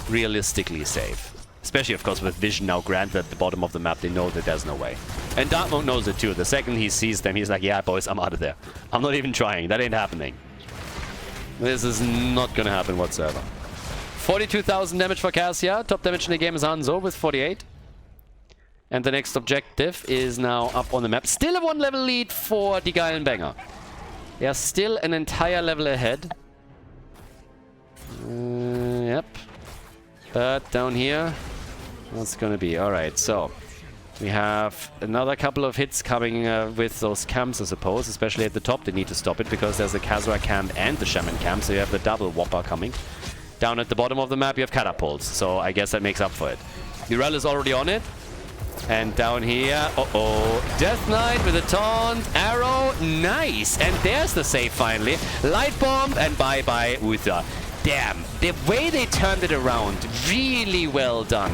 realistically save. Especially, of course, with Vision now granted at the bottom of the map, they know that there's no way. And Darkmount knows it too. The second he sees them, he's like, yeah, boys, I'm out of there. I'm not even trying. That ain't happening. This is not going to happen whatsoever. 42,000 damage for Cassia. Top damage in the game is Hanzo with 48. And the next objective is now up on the map. Still a 1-level lead for the Geilen Banger. They are still an entire level ahead. Yep. But down here, what's gonna be? Alright, so we have another couple of hits coming with those camps, I suppose. Especially at the top, they need to stop it because there's the Khaldor camp and the Shaman camp. So you have the double Whopper coming. Down at the bottom of the map, you have catapults. So I guess that makes up for it. Urel is already on it. And down here, Death Knight with a taunt, arrow, nice. And there's the save finally. Light bomb, and bye-bye Uther. Damn, the way they turned it around, really well done.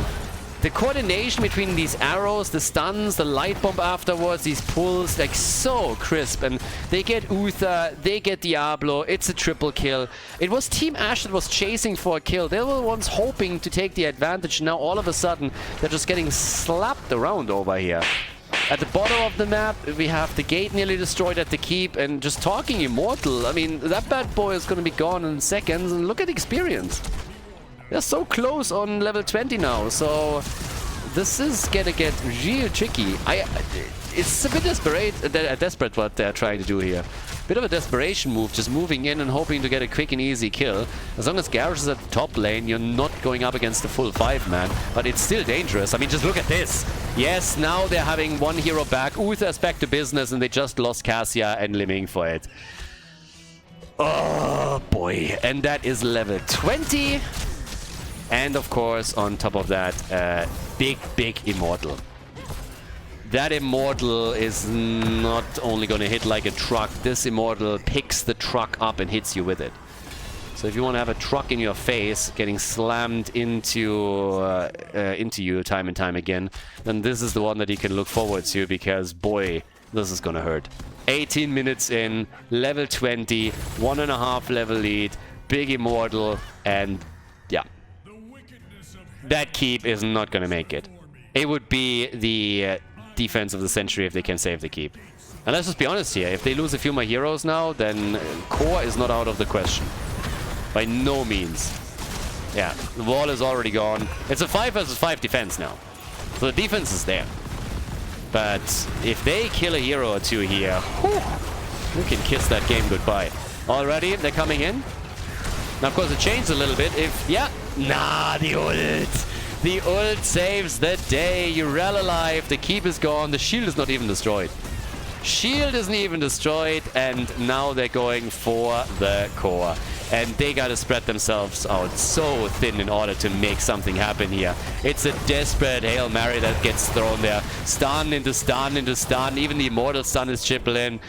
The coordination between these arrows, the stuns, the light bomb afterwards, these pulls, like so crisp. And they get Uther, they get Diablo, it's a triple kill. It was Team Ash that was chasing for a kill. They were the ones hoping to take the advantage. Now all of a sudden, they're just getting slapped around over here. At the bottom of the map, we have the gate nearly destroyed at the keep, and just talking Immortal. I mean, that bad boy is going to be gone in seconds, and look at the experience. They're so close on level 20 now, so this is gonna get real tricky. It's a bit desperate what they're trying to do here. Bit of a desperation move, just moving in and hoping to get a quick and easy kill. As long as Garrus is at the top lane, you're not going up against the full 5-man, but it's still dangerous. I mean, just look at this. Yes, now they're having one hero back. Uther's back to business, and they just lost Cassia and Liming for it. Oh boy, and that is level 20. And of course, on top of that, big Immortal. That Immortal is not only going to hit like a truck. This Immortal picks the truck up and hits you with it. So if you want to have a truck in your face getting slammed into you time and time again, then this is the one that you can look forward to, because boy, this is going to hurt. 18 minutes in, level 20, 1.5 level lead, big Immortal, and yeah. That keep is not going to make it. It would be the defense of the century if they can save the keep. And let's just be honest here. If they lose a few more heroes now, then core is not out of the question. By no means. Yeah, the wall is already gone. It's a 5 versus 5 defense now. So the defense is there. But if they kill a hero or two here, whew, you can kiss that game goodbye. Already, they're coming in. Now, of course, it changed a little bit if... Yeah. Nah, the ult. The ult saves the day. Urel alive. The keep is gone. The shield is not even destroyed. Shield isn't even destroyed. And now they're going for the core. And they gotta spread themselves out so thin in order to make something happen here. It's a desperate Hail Mary that gets thrown there. Stun into stun into stun. Even the Immortal stun is chipping in.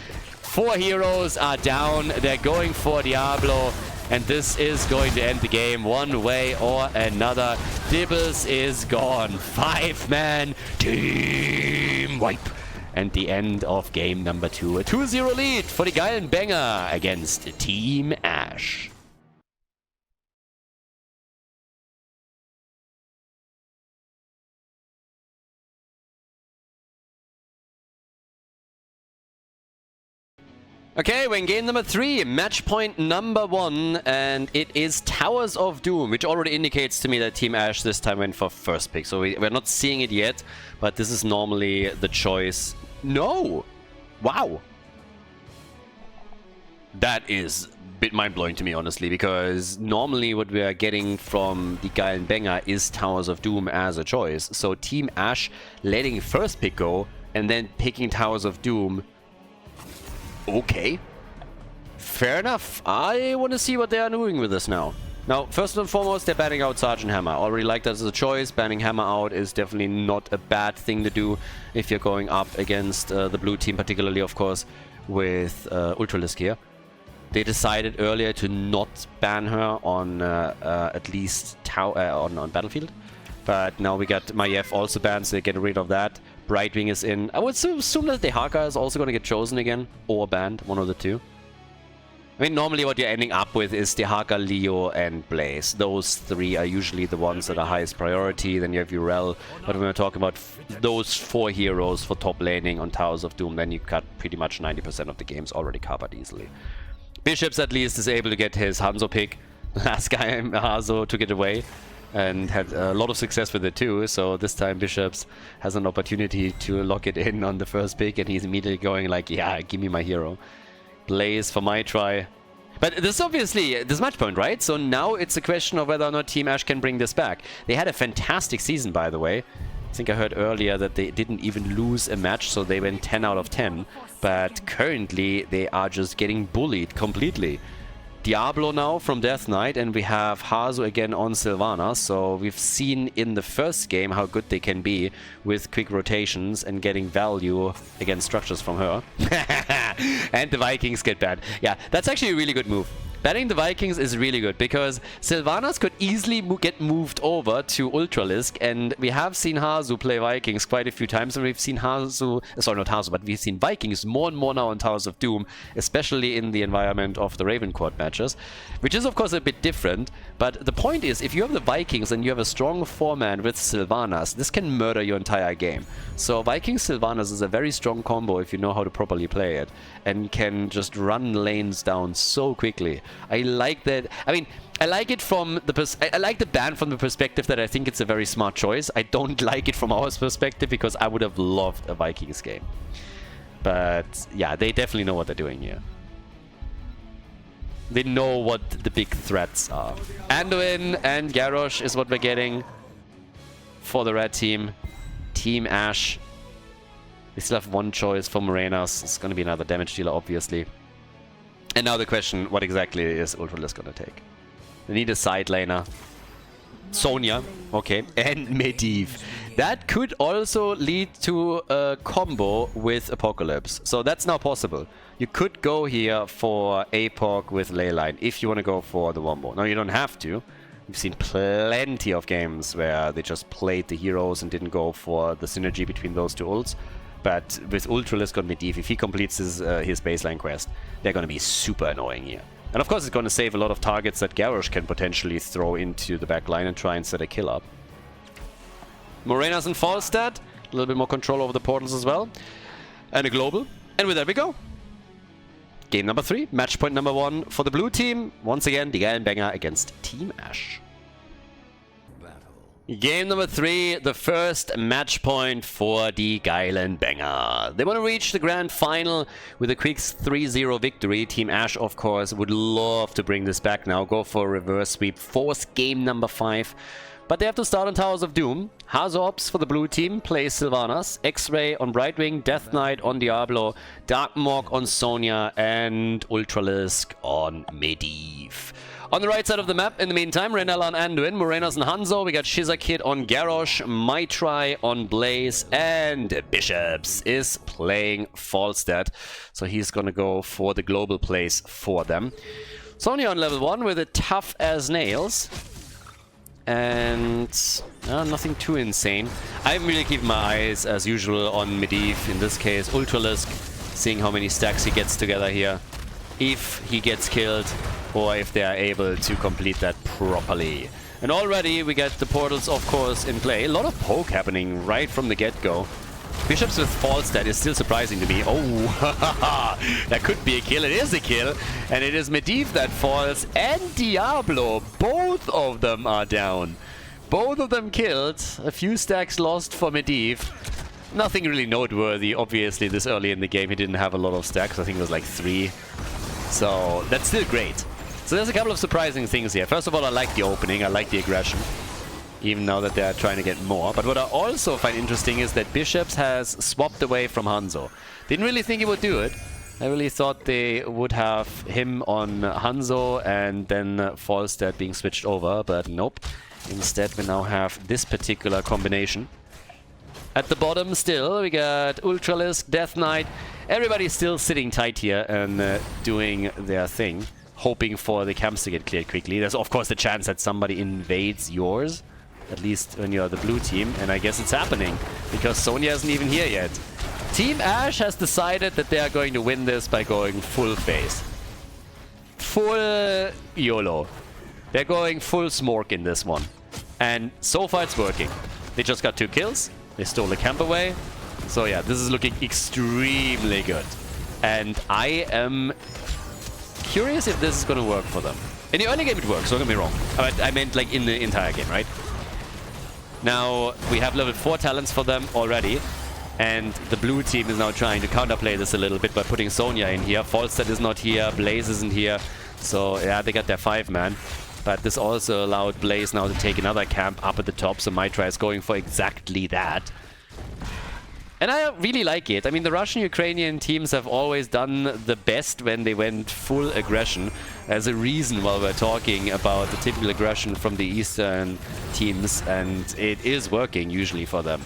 4 heroes are down. They're going for Diablo. And this is going to end the game one way or another. Dibbles is gone. 5-man team wipe. And the end of game number 2. A 2-0 lead for the Geilen Banger against Team Ash. Okay, we're in game number 3, match point number 1, and it is Towers of Doom, which already indicates to me that Team Ash this time went for first pick. So we're not seeing it yet, but this is normally the choice. No! Wow! That is a bit mind-blowing to me, honestly, because normally what we are getting from the Geilen Banger is Towers of Doom as a choice. So Team Ash letting first pick go, and then picking Towers of Doom. Okay. Fair enough. I want to see what they are doing with this now. Now, first and foremost, they're banning out Sergeant Hammer. I already like that as a choice. Banning Hammer out is definitely not a bad thing to do if you're going up against the blue team, particularly, of course, with Ultralisk here. They decided earlier to not ban her on at least on Battlefield. But now we got Maiev also banned, so they're getting rid of that. Brightwing is in. I would assume that the Haka is also going to get chosen again, or banned, one of the two. I mean, normally what you're ending up with is the Haka, Leo, and Blaze. Those 3 are usually the ones that are highest priority. Then you have Urel. But when we're talking about those 4 heroes for top laning on Towers of Doom, then you got pretty much 90% of the games already covered easily. Bishops at least is able to get his Hanzo pick. Last guy, Hanzo, took it away. And had a lot of success with it too, so this time Bishops has an opportunity to lock it in on the first pick, and he's immediately going like, yeah, give me my hero. Blaze for my try. But this is obviously this match point, right? So now it's a question of whether or not Team Ash can bring this back. They had a fantastic season, by the way. I think I heard earlier that they didn't even lose a match, so they went 10 out of 10. But currently they are just getting bullied completely. Diablo now from Death Knight, and we have Hazu again on Sylvana. So we've seen in the first game how good they can be with quick rotations and getting value against structures from her. And the Vikings get banned. Yeah, that's actually a really good move. Banning the Vikings is really good because Sylvanas could easily get moved over to Ultralisk, and we have seen Hazu play Vikings quite a few times, and we've seen Hazu, sorry, not Hazu, but we've seen Vikings more and more now on Towers of Doom, especially in the environment of the Raven Court matches, which is of course a bit different, but the point is, if you have the Vikings and you have a strong 4-man with Sylvanas, this can murder your entire game. So Vikings Sylvanas is a very strong combo if you know how to properly play it, and can just run lanes down so quickly. I like that. I mean, I like it from the I like the ban from the perspective that I think it's a very smart choice. I don't like it from our perspective because I would have loved a Vikings game. But yeah, they definitely know what they're doing here. They know what the big threats are. Anduin and Garrosh is what we're getting for the red team. Team Ash. We still have one choice for Morenas. It's going to be another damage dealer, obviously. And now the question, what exactly is Ultralisk going to take? They need a side laner. Sonya, okay, and Medivh. That could also lead to a combo with Apocalypse. So that's now possible. You could go here for Apoc with Leyline if you want to go for the Wombo. Now you don't have to. We've seen plenty of games where they just played the heroes and didn't go for the synergy between those two ults. But with Ultralisk on Medivh, if he completes his baseline quest, they're going to be super annoying here. And of course it's going to save a lot of targets that Garrosh can potentially throw into the backline and try and set a kill up. Morenas and Falstad, a little bit more control over the portals as well. And a global. And with that we go. Game number 3, match point number 1 for the blue team. Once again, the Geilen Banger against Team Ash. Battle Game number 3, the first match point for the Geilen Banger. They want to reach the grand final with a quick 3-0 victory. Team Ash, of course, would love to bring this back now. Go for a reverse sweep. Force game number 5. But they have to start on Towers of Doom. Hazorps for the blue team plays Sylvanas. X-Ray on Brightwing. Death Knight on Diablo. Darkmorg on Sonya. And Ultralisk on Medivh. On the right side of the map, in the meantime, Renella on Anduin, Morenas on Hanzo, we got Shizakid on Garrosh, Maitri on Blaze, and Bishops is playing Falstad. So he's gonna go for the global plays for them. Sonya on level 1 with it tough as nails. And nothing too insane. I'm really keeping my eyes, as usual, on Medivh. In this case, Ultralisk, seeing how many stacks he gets together here. If he gets killed, or if they are able to complete that properly. And already we get the portals, of course, in play. A lot of poke happening right from the get-go. Bishops with Falstad is still surprising to me. Oh, that could be a kill. It is a kill. And it is Medivh that falls and Diablo. Both of them are down. Both of them killed. A few stacks lost for Medivh. Nothing really noteworthy. Obviously, this early in the game, he didn't have a lot of stacks. I think it was like 3. So that's still great. So there's a couple of surprising things here. First of all, I like the opening. I like the aggression. Even now that they're trying to get more. But what I also find interesting is that Bishops has swapped away from Hanzo. Didn't really think he would do it. I really thought they would have him on Hanzo and then Falstad being switched over. But nope. Instead, we now have this particular combination. At the bottom still, we got Ultralisk, Death Knight. Everybody's still sitting tight here and doing their thing. Hoping for the camps to get cleared quickly. There's of course the chance that somebody invades yours. At least when you're the blue team. And I guess it's happening. Because Sonya isn't even here yet. Team Ash has decided that they are going to win this by going full phase. Full YOLO. They're going full smork in this one. And so far it's working. They just got 2 kills. They stole the camp away. So yeah, this is looking extremely good. And I am curious if this is going to work for them. In the early game it works, don't get me wrong. But I meant like in the entire game, right? Now, we have level 4 talents for them already. And the blue team is now trying to counterplay this a little bit by putting Sonya in here. Falstad is not here, Blaze isn't here. So yeah, they got their 5-man. But this also allowed Blaze now to take another camp up at the top. So Maitri is going for exactly that. And I really like it. I mean, the Russian-Ukrainian teams have always done the best when they went full aggression. As a reason while we're talking about the typical aggression from the Eastern teams. And it is working usually for them.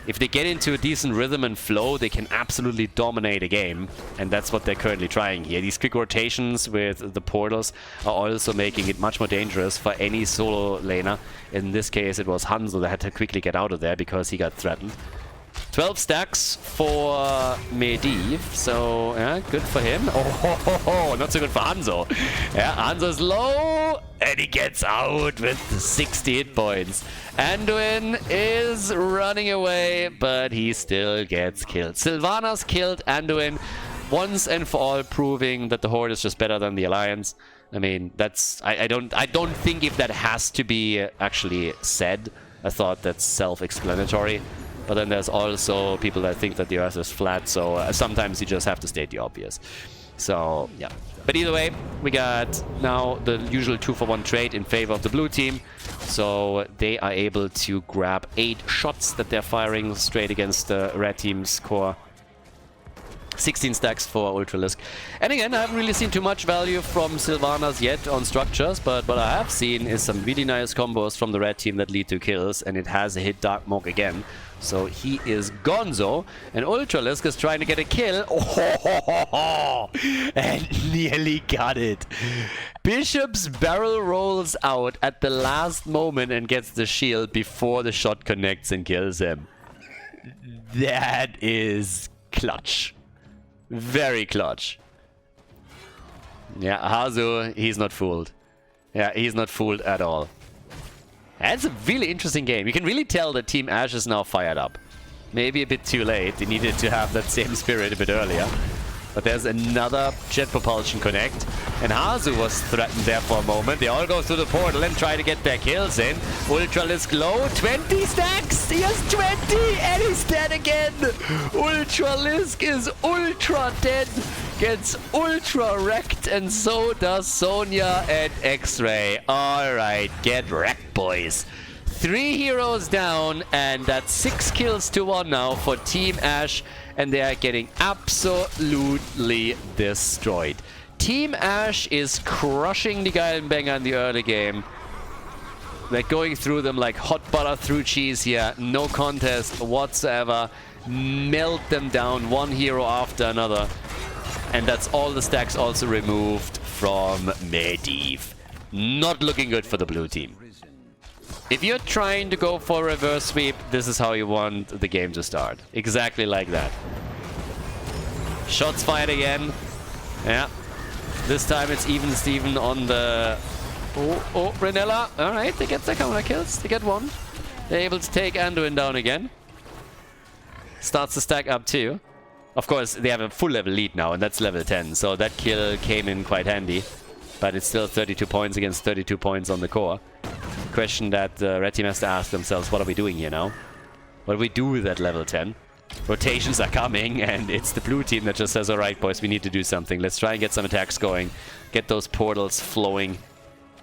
If they get into a decent rhythm and flow, they can absolutely dominate a game. And that's what they're currently trying here. These quick rotations with the portals are also making it much more dangerous for any solo laner. In this case, it was Hanzo that had to quickly get out of there because he got threatened. 12 stacks for Medivh, so yeah, good for him. Oh, not so good for Hanzo. Yeah, Hanzo's low, and he gets out with 60 hit points. Anduin is running away, but he still gets killed. Sylvanas killed Anduin once and for all, proving that the Horde is just better than the Alliance. I mean, that's I don't think if that has to be actually said. I thought that's self-explanatory. But then there's also people that think that the Earth is flat, so sometimes you just have to state the obvious. So, yeah. But either way, we got now the usual 2-for-1 trade in favor of the blue team. So they are able to grab 8 shots that they're firing straight against the red team's core. 16 stacks for Ultralisk. And again, I haven't really seen too much value from Sylvanas yet on structures, but what I have seen is some really nice combos from the red team that lead to kills, and it has hit Darkmorg again. So he is gonzo, and Ultralisk is trying to get a kill. Oh, and nearly got it. Bishop's barrel rolls out at the last moment and gets the shield before the shot connects and kills him. That is clutch. Very clutch. Yeah, Hazu, he's not fooled. Yeah, he's not fooled at all. That's a really interesting game. You can really tell that Team Ash is now fired up. Maybe a bit too late. They needed to have that same spirit a bit earlier. But there's another jet propulsion connect. And Hazu was threatened there for a moment. They all go through the portal and try to get their kills in. Ultralisk low. 20 stacks. He has 20 and he's dead again. Ultralisk is ultra dead. Gets ultra wrecked. And so does Sonya and X-Ray. Alright, get wrecked, boys. 3 heroes down, and that's 6 kills to 1 now for Team Ash, and they are getting absolutely destroyed. Team Ash is crushing the Geilen banger in the early game. They're going through them like hot butter through cheese here. No contest whatsoever. Melt them down, one hero after another. And that's all the stacks also removed from Medivh. Not looking good for the blue team. If you're trying to go for a reverse sweep, this is how you want the game to start. Exactly like that. Shots fired again. Yeah. This time it's even Steven on the... Oh, Renella. Alright, they get their counter kills. They get one. They're able to take Anduin down again. Starts to stack up too. Of course, they have a full level lead now, and that's level 10. So that kill came in quite handy. But it's still 32 points against 32 points on the core. Question that Red Team has to ask themselves, what are we doing here now? What do we do with that level 10? Rotations are coming, and it's the blue team that just says, alright boys, we need to do something. Let's try and get some attacks going. Get those portals flowing.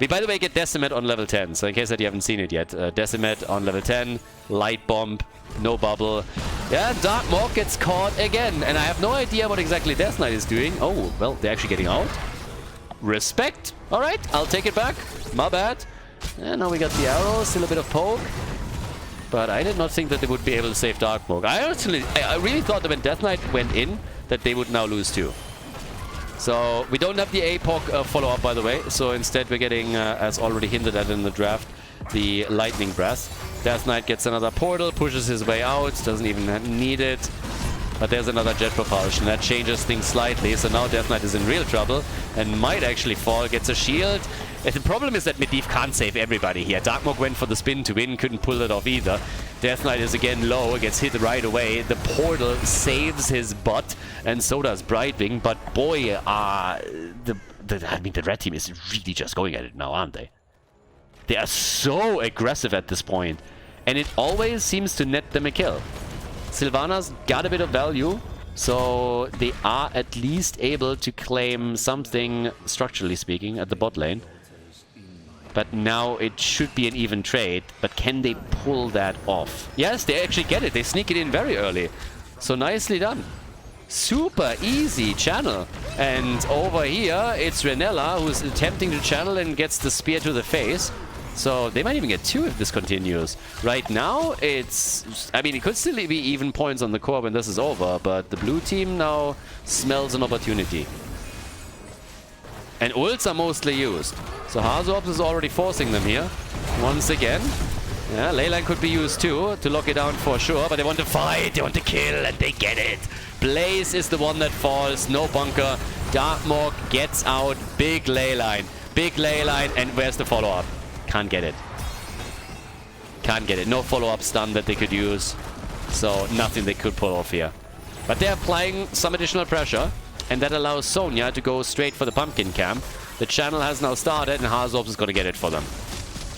We, by the way, get Decimate on level 10, so in case that you haven't seen it yet. Decimate on level 10, Light Bomb, no bubble. Yeah, Dark Mork gets caught again, and I have no idea what exactly Death Knight is doing. Oh, well, they're actually getting out. Respect. Alright, I'll take it back. My bad. And now we got the arrow, still a bit of poke. But I did not think that they would be able to save Dark Mork. I really thought that when Death Knight went in, that they would now lose too. So we don't have the APOC follow-up, by the way. So instead we're getting, as already hinted at in the draft, the Lightning Breath. Death Knight gets another portal, pushes his way out, doesn't even need it. But there's another jet propulsion. That changes things slightly. So now Death Knight is in real trouble and might actually fall. Gets a shield. And the problem is that Medivh can't save everybody here. Darkmork went for the spin to win, couldn't pull it off either. Death Knight is again low, gets hit right away. The portal saves his butt, and so does Brightwing. But boy, the red team is really just going at it now, aren't they? They are so aggressive at this point, and it always seems to net them a kill. Sylvana's got a bit of value, so they are at least able to claim something, structurally speaking, at the bot lane. But now it should be an even trade, but can they pull that off? Yes, they actually get it. They sneak it in very early. So nicely done. Super easy channel. And over here, it's Renella who's attempting to channel and gets the spear to the face. So they might even get 2 if this continues. Right now, it's... I mean, it could still be even points on the core when this is over, but the blue team now smells an opportunity. And ults are mostly used. So Hazops is already forcing them here. Once again. Yeah, Leyline could be used too, to lock it down for sure, but they want to fight, they want to kill, and they get it. Blaze is the one that falls, no bunker. Darkmork gets out, big Leyline. Big Leyline, and where's the follow-up? Can't get it. Can't get it. No follow-up stun that they could use. So nothing they could pull off here. But they're applying some additional pressure. And that allows Sonya to go straight for the pumpkin camp. The channel has now started and Hazops is going to get it for them.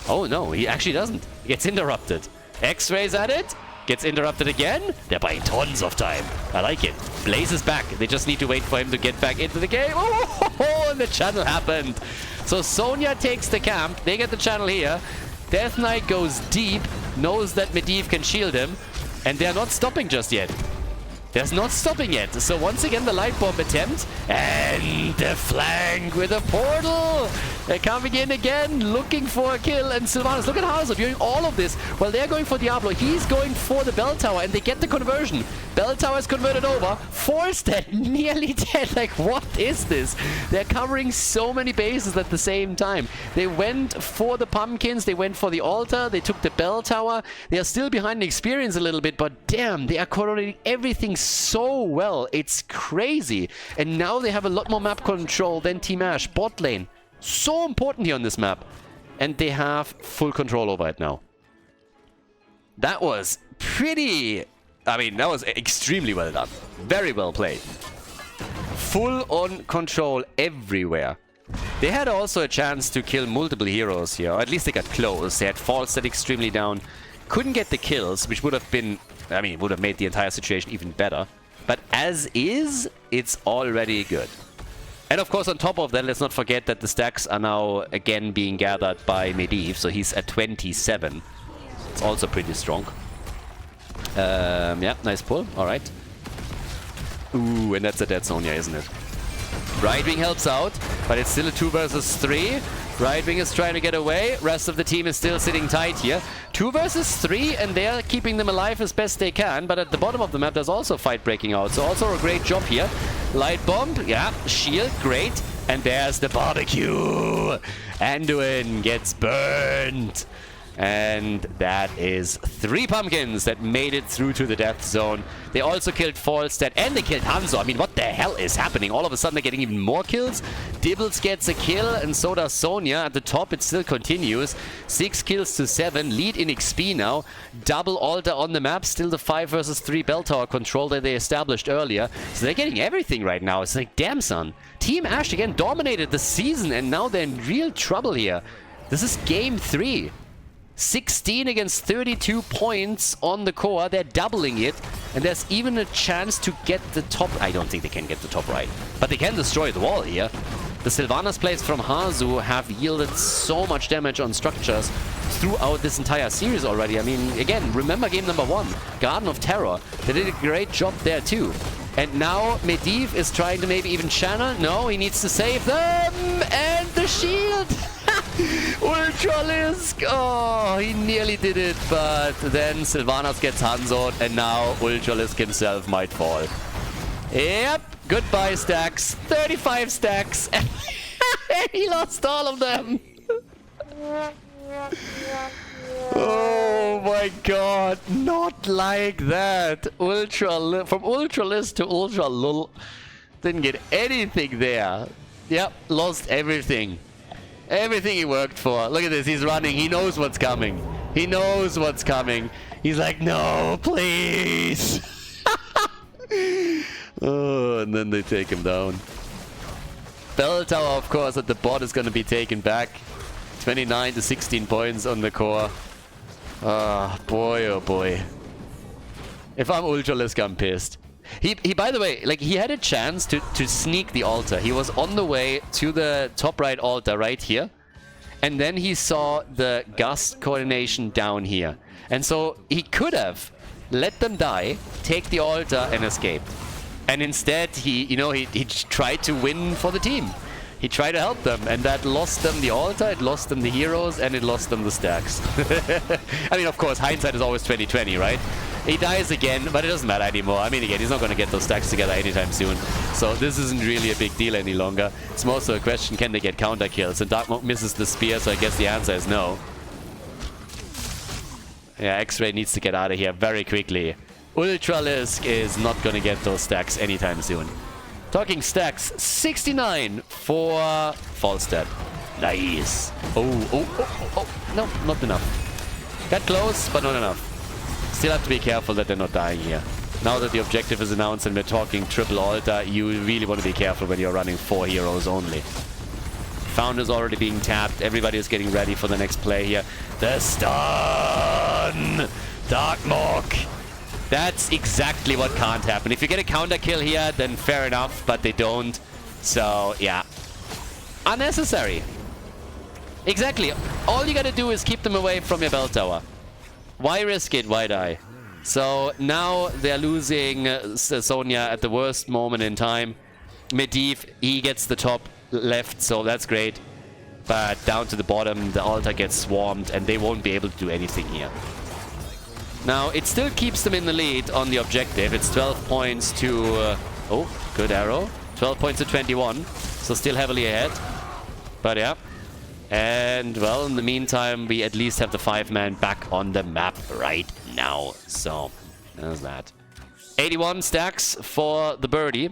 Oh no, he actually doesn't. He gets interrupted. X-Ray's at it. Gets interrupted again. They're buying tons of time. I like it. Blaze is back. They just need to wait for him to get back into the game. Oh, and the channel happened. So Sonya takes the camp. They get the channel here. Death Knight goes deep. Knows that Medivh can shield him. And they're not stopping just yet. There's not stopping yet. So once again, the light bomb attempt. And the flank with a portal. They're coming in again, looking for a kill. And Sylvanas, look at Hazel doing all of this. While they're going for Diablo, he's going for the bell tower. And they get the conversion. Bell tower is converted over. Force dead, nearly dead. Like, what is this? They're covering so many bases at the same time. They went for the pumpkins. They went for the altar. They took the bell tower. They are still behind in experience a little bit. But damn, they are coordinating everything so well. It's crazy. And now they have a lot more map control than Team Ash. Bot lane. So important here on this map. And they have full control over it now. That was pretty... I mean, that was extremely well done. Very well played. full-on control everywhere. They had also a chance to kill multiple heroes here, or at least they got close. They had Falstad extremely down. Couldn't get the kills, which would have been... I mean, would have made the entire situation even better. But as is, it's already good. And of course, on top of that, let's not forget that the stacks are now again being gathered by Medivh, so he's at 27. It's also pretty strong. Yeah, nice pull. Alright. Ooh, and that's a dead Sonya, isn't it? Right wing helps out, but it's still a 2 versus 3. Right wing is trying to get away. Rest of the team is still sitting tight here. 2 versus 3, and they're keeping them alive as best they can. But at the bottom of the map, there's also a fight breaking out. So also a great job here. Light bomb, yeah. Shield, great. And there's the barbecue. Anduin gets burned. And that is 3 pumpkins that made it through to the death zone. They also killed Falstad and they killed Hanzo. I mean, what the hell is happening? All of a sudden they're getting even more kills. Dibbles gets a kill and so does Sonya. At the top it still continues. 6 kills to 7. Lead in XP now. Double altar on the map. Still the 5 versus 3 bell tower control that they established earlier. So they're getting everything right now. It's like, damn son. Team Ash again dominated the season and now they're in real trouble here. This is game 3. 16 against 32 points on the core. They're doubling it. And there's even a chance to get the top... I don't think they can get the top right. But they can destroy the wall here. The Sylvanas plays from Hazu have yielded so much damage on structures throughout this entire series already. I mean, again, remember game number 1. Garden of Terror. They did a great job there too. And now Medivh is trying to maybe even channel. No, he needs to save them. And the shield. Ultralisk! Oh, he nearly did it, but then Sylvanas gets Hanzo'd, and now Ultralisk himself might fall. Yep, goodbye stacks. 35 stacks, and he lost all of them. Oh my god, not like that. From Ultralisk to Ultralul. Didn't get anything there. Yep, lost everything. Everything he worked for. Look at this, he's running. He knows what's coming. He knows what's coming. He's like, no, please. Oh, and then they take him down. Bell tower, of course, at the bot is going to be taken back. 29 to 16 points on the core. Ah, boy, oh boy. If I'm Ultralisk, I'm pissed. He by the way, like, he had a chance to sneak the altar. He was on the way to the top right altar right here. And then he saw the gust coordination down here. And so he could have let them die, take the altar and escape. And instead he tried to win for the team. He tried to help them, and that lost them the altar, it lost them the heroes, and it lost them the stacks. I mean, of course, hindsight is always 20/20, right? He dies again, but it doesn't matter anymore. I mean, again, he's not going to get those stacks together anytime soon. So this isn't really a big deal any longer. It's more so a question, can they get counter kills? And Darkmonk misses the spear, so I guess the answer is no. Yeah, X-Ray needs to get out of here very quickly. Ultralisk is not going to get those stacks anytime soon. Talking stacks, 69 for Falstad. Nice. Oh, no, not enough. Got close, but not enough. Still have to be careful that they're not dying here. Now that the objective is announced and we're talking triple altar, you really want to be careful when you're running 4 heroes only. Founder's already being tapped. Everybody is getting ready for the next play here. The stun! Darkmonk! That's exactly what can't happen. If you get a counter kill here, then fair enough, but they don't. So, yeah. Unnecessary. Exactly. All you gotta do is keep them away from your bell tower. Why risk it? Why die? So, now they're losing Sonya at the worst moment in time. Medivh, he gets the top left, so that's great. But down to the bottom, the altar gets swarmed, and they won't be able to do anything here. Now, it still keeps them in the lead on the objective. It's 12 points to... oh, good arrow. 12 points to 21. So still heavily ahead. But yeah. And, well, in the meantime, we at least have the 5-man back on the map right now. So, there's that. 81 stacks for the birdie.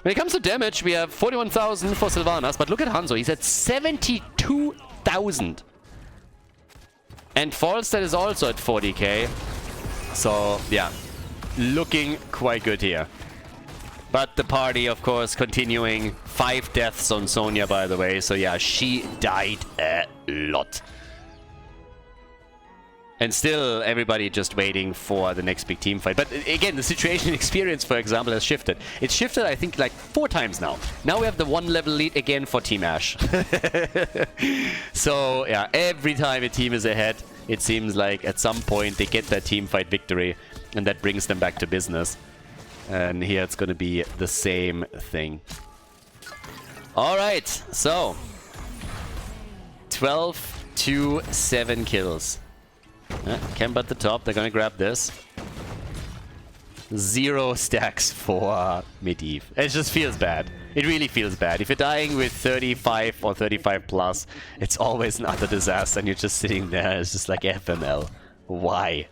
When it comes to damage, we have 41,000 for Sylvanas. But look at Hanzo. He's at 72,000. And Falstad is also at 40k. So, yeah, looking quite good here. But the party, of course, continuing. 5 deaths on Sonya, by the way. So yeah, she died a lot. And still, everybody just waiting for the next big team fight. But again, the situation experience, for example, has shifted. It's shifted, I think, like 4 times now. Now we have the 1 level lead again for Team Ash. So, yeah, every time a team is ahead, it seems like at some point they get that team fight victory. And that brings them back to business. And here it's going to be the same thing. Alright, so 12 to 7 kills. Camp at the top, they're gonna grab this. 0 stacks for Medivh. It just feels bad. It really feels bad. If you're dying with 35 or 35 plus, it's always an utter disaster and you're just sitting there. It's just like FML. Why?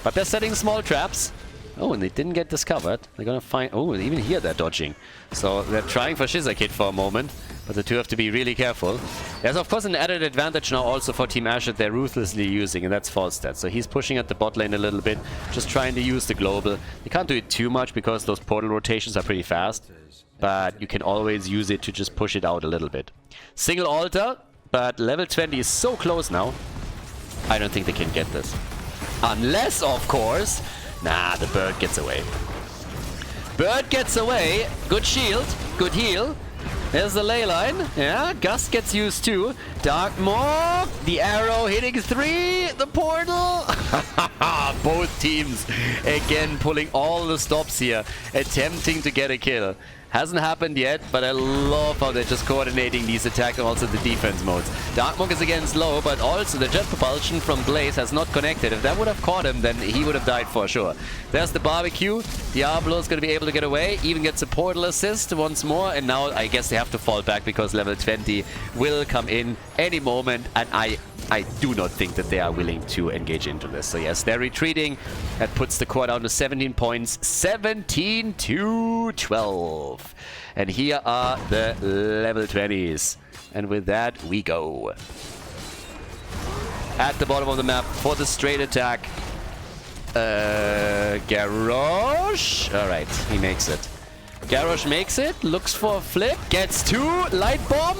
But they're setting small traps. Oh, and they didn't get discovered. They're gonna find... Oh, even here they're dodging. So they're trying for Shizakid for a moment. But the two have to be really careful. There's of course an added advantage now also for Team Ash that they're ruthlessly using, and that's Falstad. So he's pushing at the bot lane a little bit, just trying to use the global. You can't do it too much because those portal rotations are pretty fast. But you can always use it to just push it out a little bit. Single altar, but level 20 is so close now. I don't think they can get this. Unless, of course... Nah, the bird gets away. Bird gets away. Good shield. Good heal. There's the ley line. Yeah, Gust gets used too. Dark Maw. The arrow hitting 3. The portal. Both teams again pulling all the stops here. Attempting to get a kill. Hasn't happened yet, but I love how they're just coordinating these attack and also the defense modes. Darkmonk is against low, but also the jet propulsion from Blaze has not connected. If that would have caught him, then he would have died for sure. There's the barbecue. Diablo's going to be able to get away, even gets a portal assist once more, and now I guess they have to fall back because level 20 will come in any moment, and I do not think that they are willing to engage into this. So yes, they're retreating. That puts the core down to 17 points. 17 to 12. And here are the level 20s. And with that, we go. At the bottom of the map for the straight attack. Garrosh. Alright, he makes it. Garrosh makes it. Looks for a flip. Gets 2. Light bomb.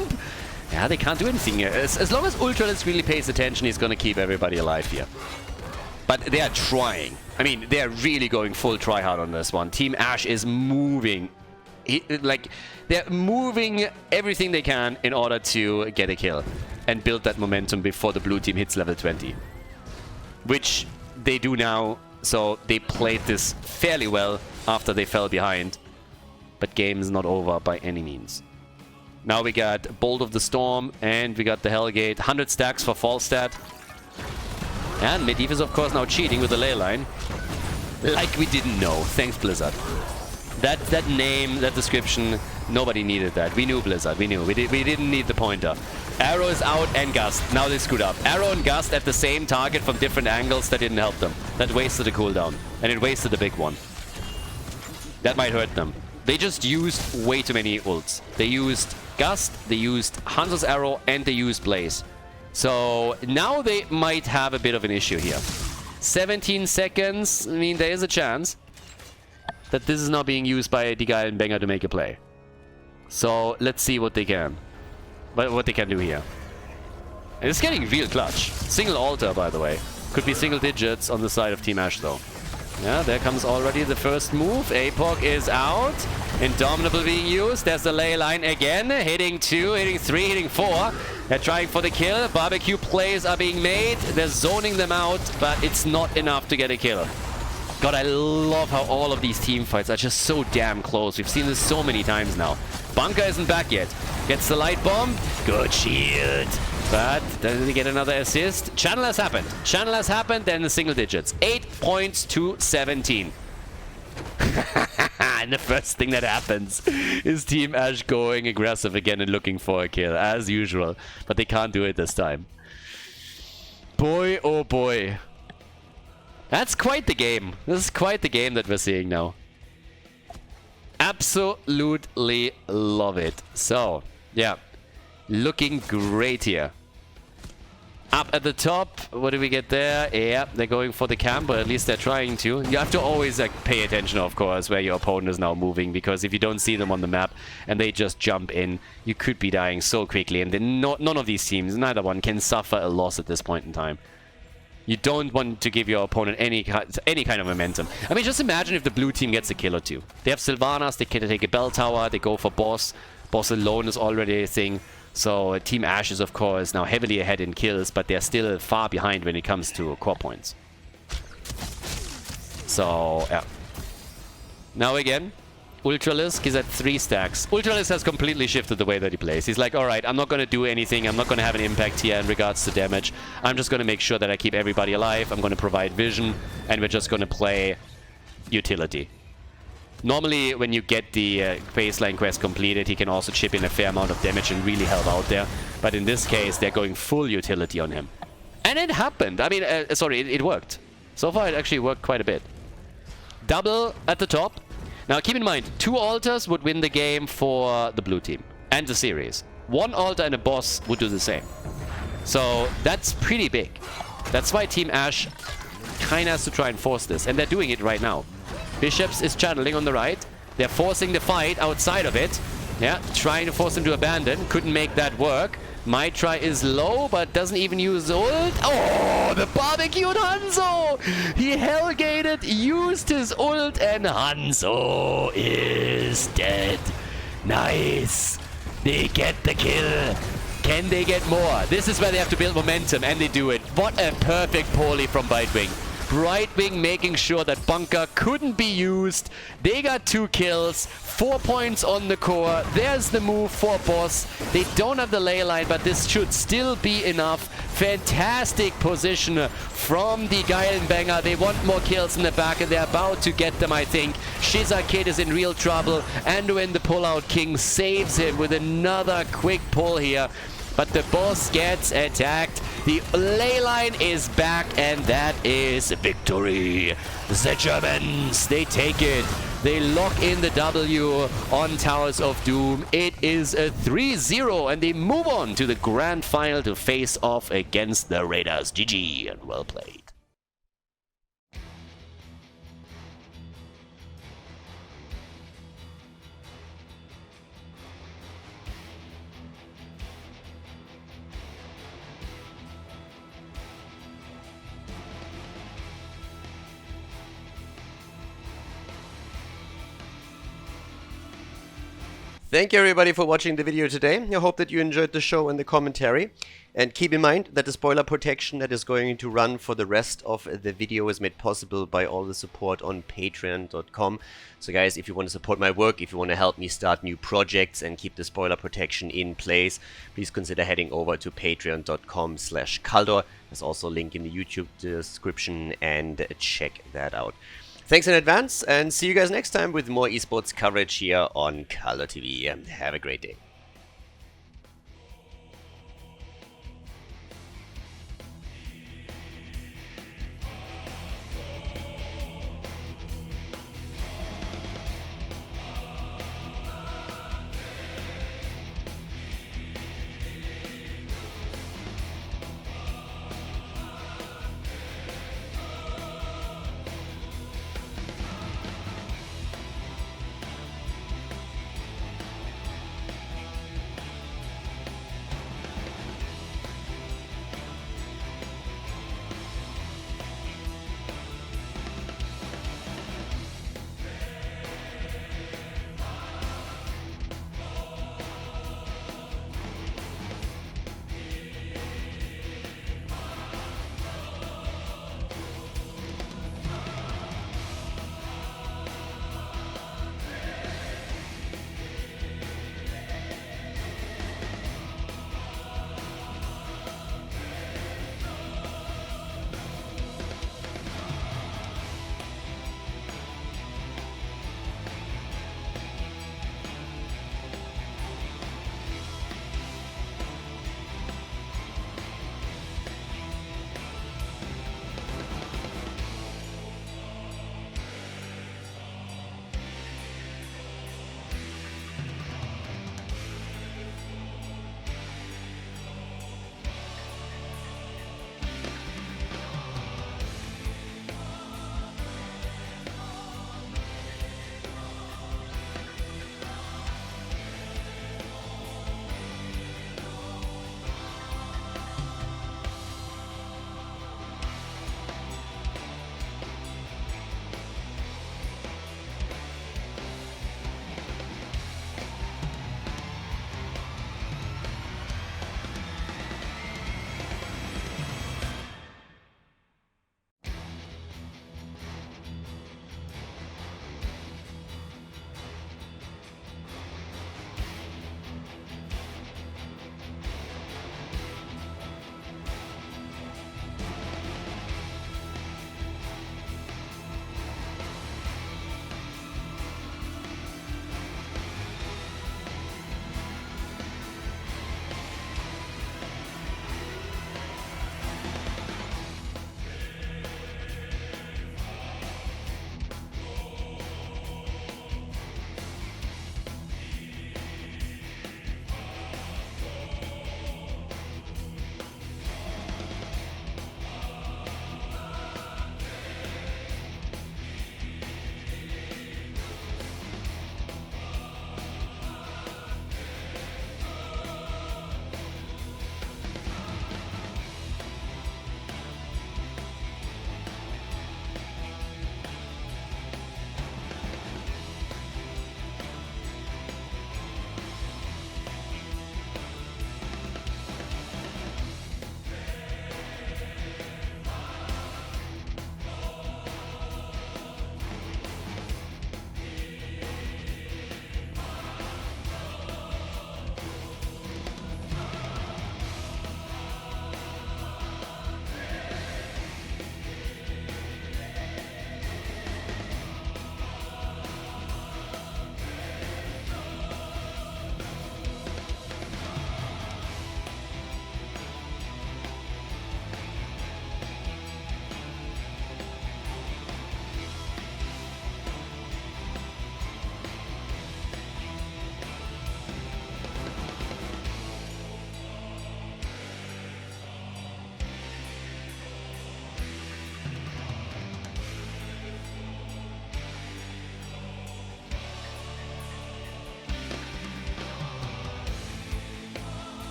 Yeah, they can't do anything here. As long as Ultralisk really pays attention, he's gonna keep everybody alive here. But they are trying. I mean, they are really going full tryhard on this one. Team Ash is moving. They're moving everything they can in order to get a kill. And build that momentum before the blue team hits level 20. Which they do now. So they played this fairly well after they fell behind. But game is not over by any means. Now we got Bolt of the Storm, and we got the Hellgate. 100 stacks for Falstad. And Medivh is, of course, now cheating with the ley line. Like we didn't know. Thanks, Blizzard. That name, that description, nobody needed that. We knew Blizzard. We knew. We didn't need the pointer. Arrow is out and Gust. Now they screwed up. Arrow and Gust at the same target from different angles. That didn't help them. That wasted a cooldown. And it wasted a big one. That might hurt them. They just used way too many ults. They used Gust, they used Hanzo's Arrow, and they used Blaze. So now they might have a bit of an issue here. 17 seconds. I mean, there is a chance that this is not being used by the Geilen banger to make a play. So let's see what they can. What they can do here. And it's getting real clutch. Single altar, by the way. Could be single digits on the side of Team Ash, though. Yeah, there comes already the first move. Apoc is out. Indomitable being used. There's the ley line again. Hitting 2, hitting 3, hitting 4. They're trying for the kill. Barbecue plays are being made. They're zoning them out, but it's not enough to get a kill. God, I love how all of these team fights are just so damn close. We've seen this so many times now. Bunker isn't back yet. Gets the light bomb. Good shield. But doesn't he get another assist? Channel has happened. Channel has happened, then the single digits. 8 points to 17. And the first thing that happens is Team Ash going aggressive again and looking for a kill, as usual. But they can't do it this time. Boy, oh boy. That's quite the game. This is quite the game that we're seeing now. Absolutely love it. So, yeah. Looking great here. Up at the top, what do we get there? Yeah, they're going for the camp, but at least they're trying to. You have to always pay attention, of course, where your opponent is now moving, because if you don't see them on the map and they just jump in, you could be dying so quickly, and then none of these teams, neither one, can suffer a loss at this point in time. You don't want to give your opponent any kind of momentum. I mean, just imagine if the blue team gets a kill or two. They have Sylvanas, they can take a bell tower, they go for boss. Boss alone is already a thing. So Team Ash is, of course, now heavily ahead in kills, but they're still far behind when it comes to core points. So, yeah. Now again, Ultralisk is at 3 stacks. Ultralisk has completely shifted the way that he plays. He's like, alright, I'm not going to do anything. I'm not going to have an impact here in regards to damage. I'm just going to make sure that I keep everybody alive. I'm going to provide vision, and we're just going to play utility. Normally, when you get the baseline quest completed, he can also chip in a fair amount of damage and really help out there. But in this case, they're going full utility on him. And it happened. I mean, sorry, it worked. So far, it actually worked quite a bit. Double at the top. Now, keep in mind, 2 altars would win the game for the blue team and the series. 1 altar and a boss would do the same. So that's pretty big. That's why Team Ash kind of has to try and force this. And they're doing it right now. Bishops is channeling on the right. They're forcing the fight outside of it. Yeah, trying to force him to abandon. Couldn't make that work. Mitra is low, but doesn't even use ult. Oh, the barbecued Hanzo! He hellgated, used his ult, and Hanzo is dead. Nice. They get the kill. Can they get more? This is where they have to build momentum, and they do it. What a perfect poly from Bitewing. Brightwing making sure that bunker couldn't be used. They got 2 kills, 4 points on the core. There's the move for boss. They don't have the ley line, but this should still be enough. Fantastic position from the Geilen banger. They want more kills in the back, and they're about to get them, I think. Shiza Kid is in real trouble. Anduin, the pullout king, saves him with another quick pull here. But the boss gets attacked. The ley line is back, and that is victory. The Germans, they take it. They lock in the W on Towers of Doom. It is a 3-0, and they move on to the grand final to face off against the Raiders. GG, and well played. Thank you everybody for watching the video today. I hope that you enjoyed the show and the commentary. And keep in mind that the spoiler protection that is going to run for the rest of the video is made possible by all the support on patreon.com. So guys, if you want to support my work, if you want to help me start new projects and keep the spoiler protection in place, please consider heading over to patreon.com/Khaldor. There's also a link in the YouTube description, and check that out. Thanks in advance, and see you guys next time with more esports coverage here on Khaldor TV. Have a great day.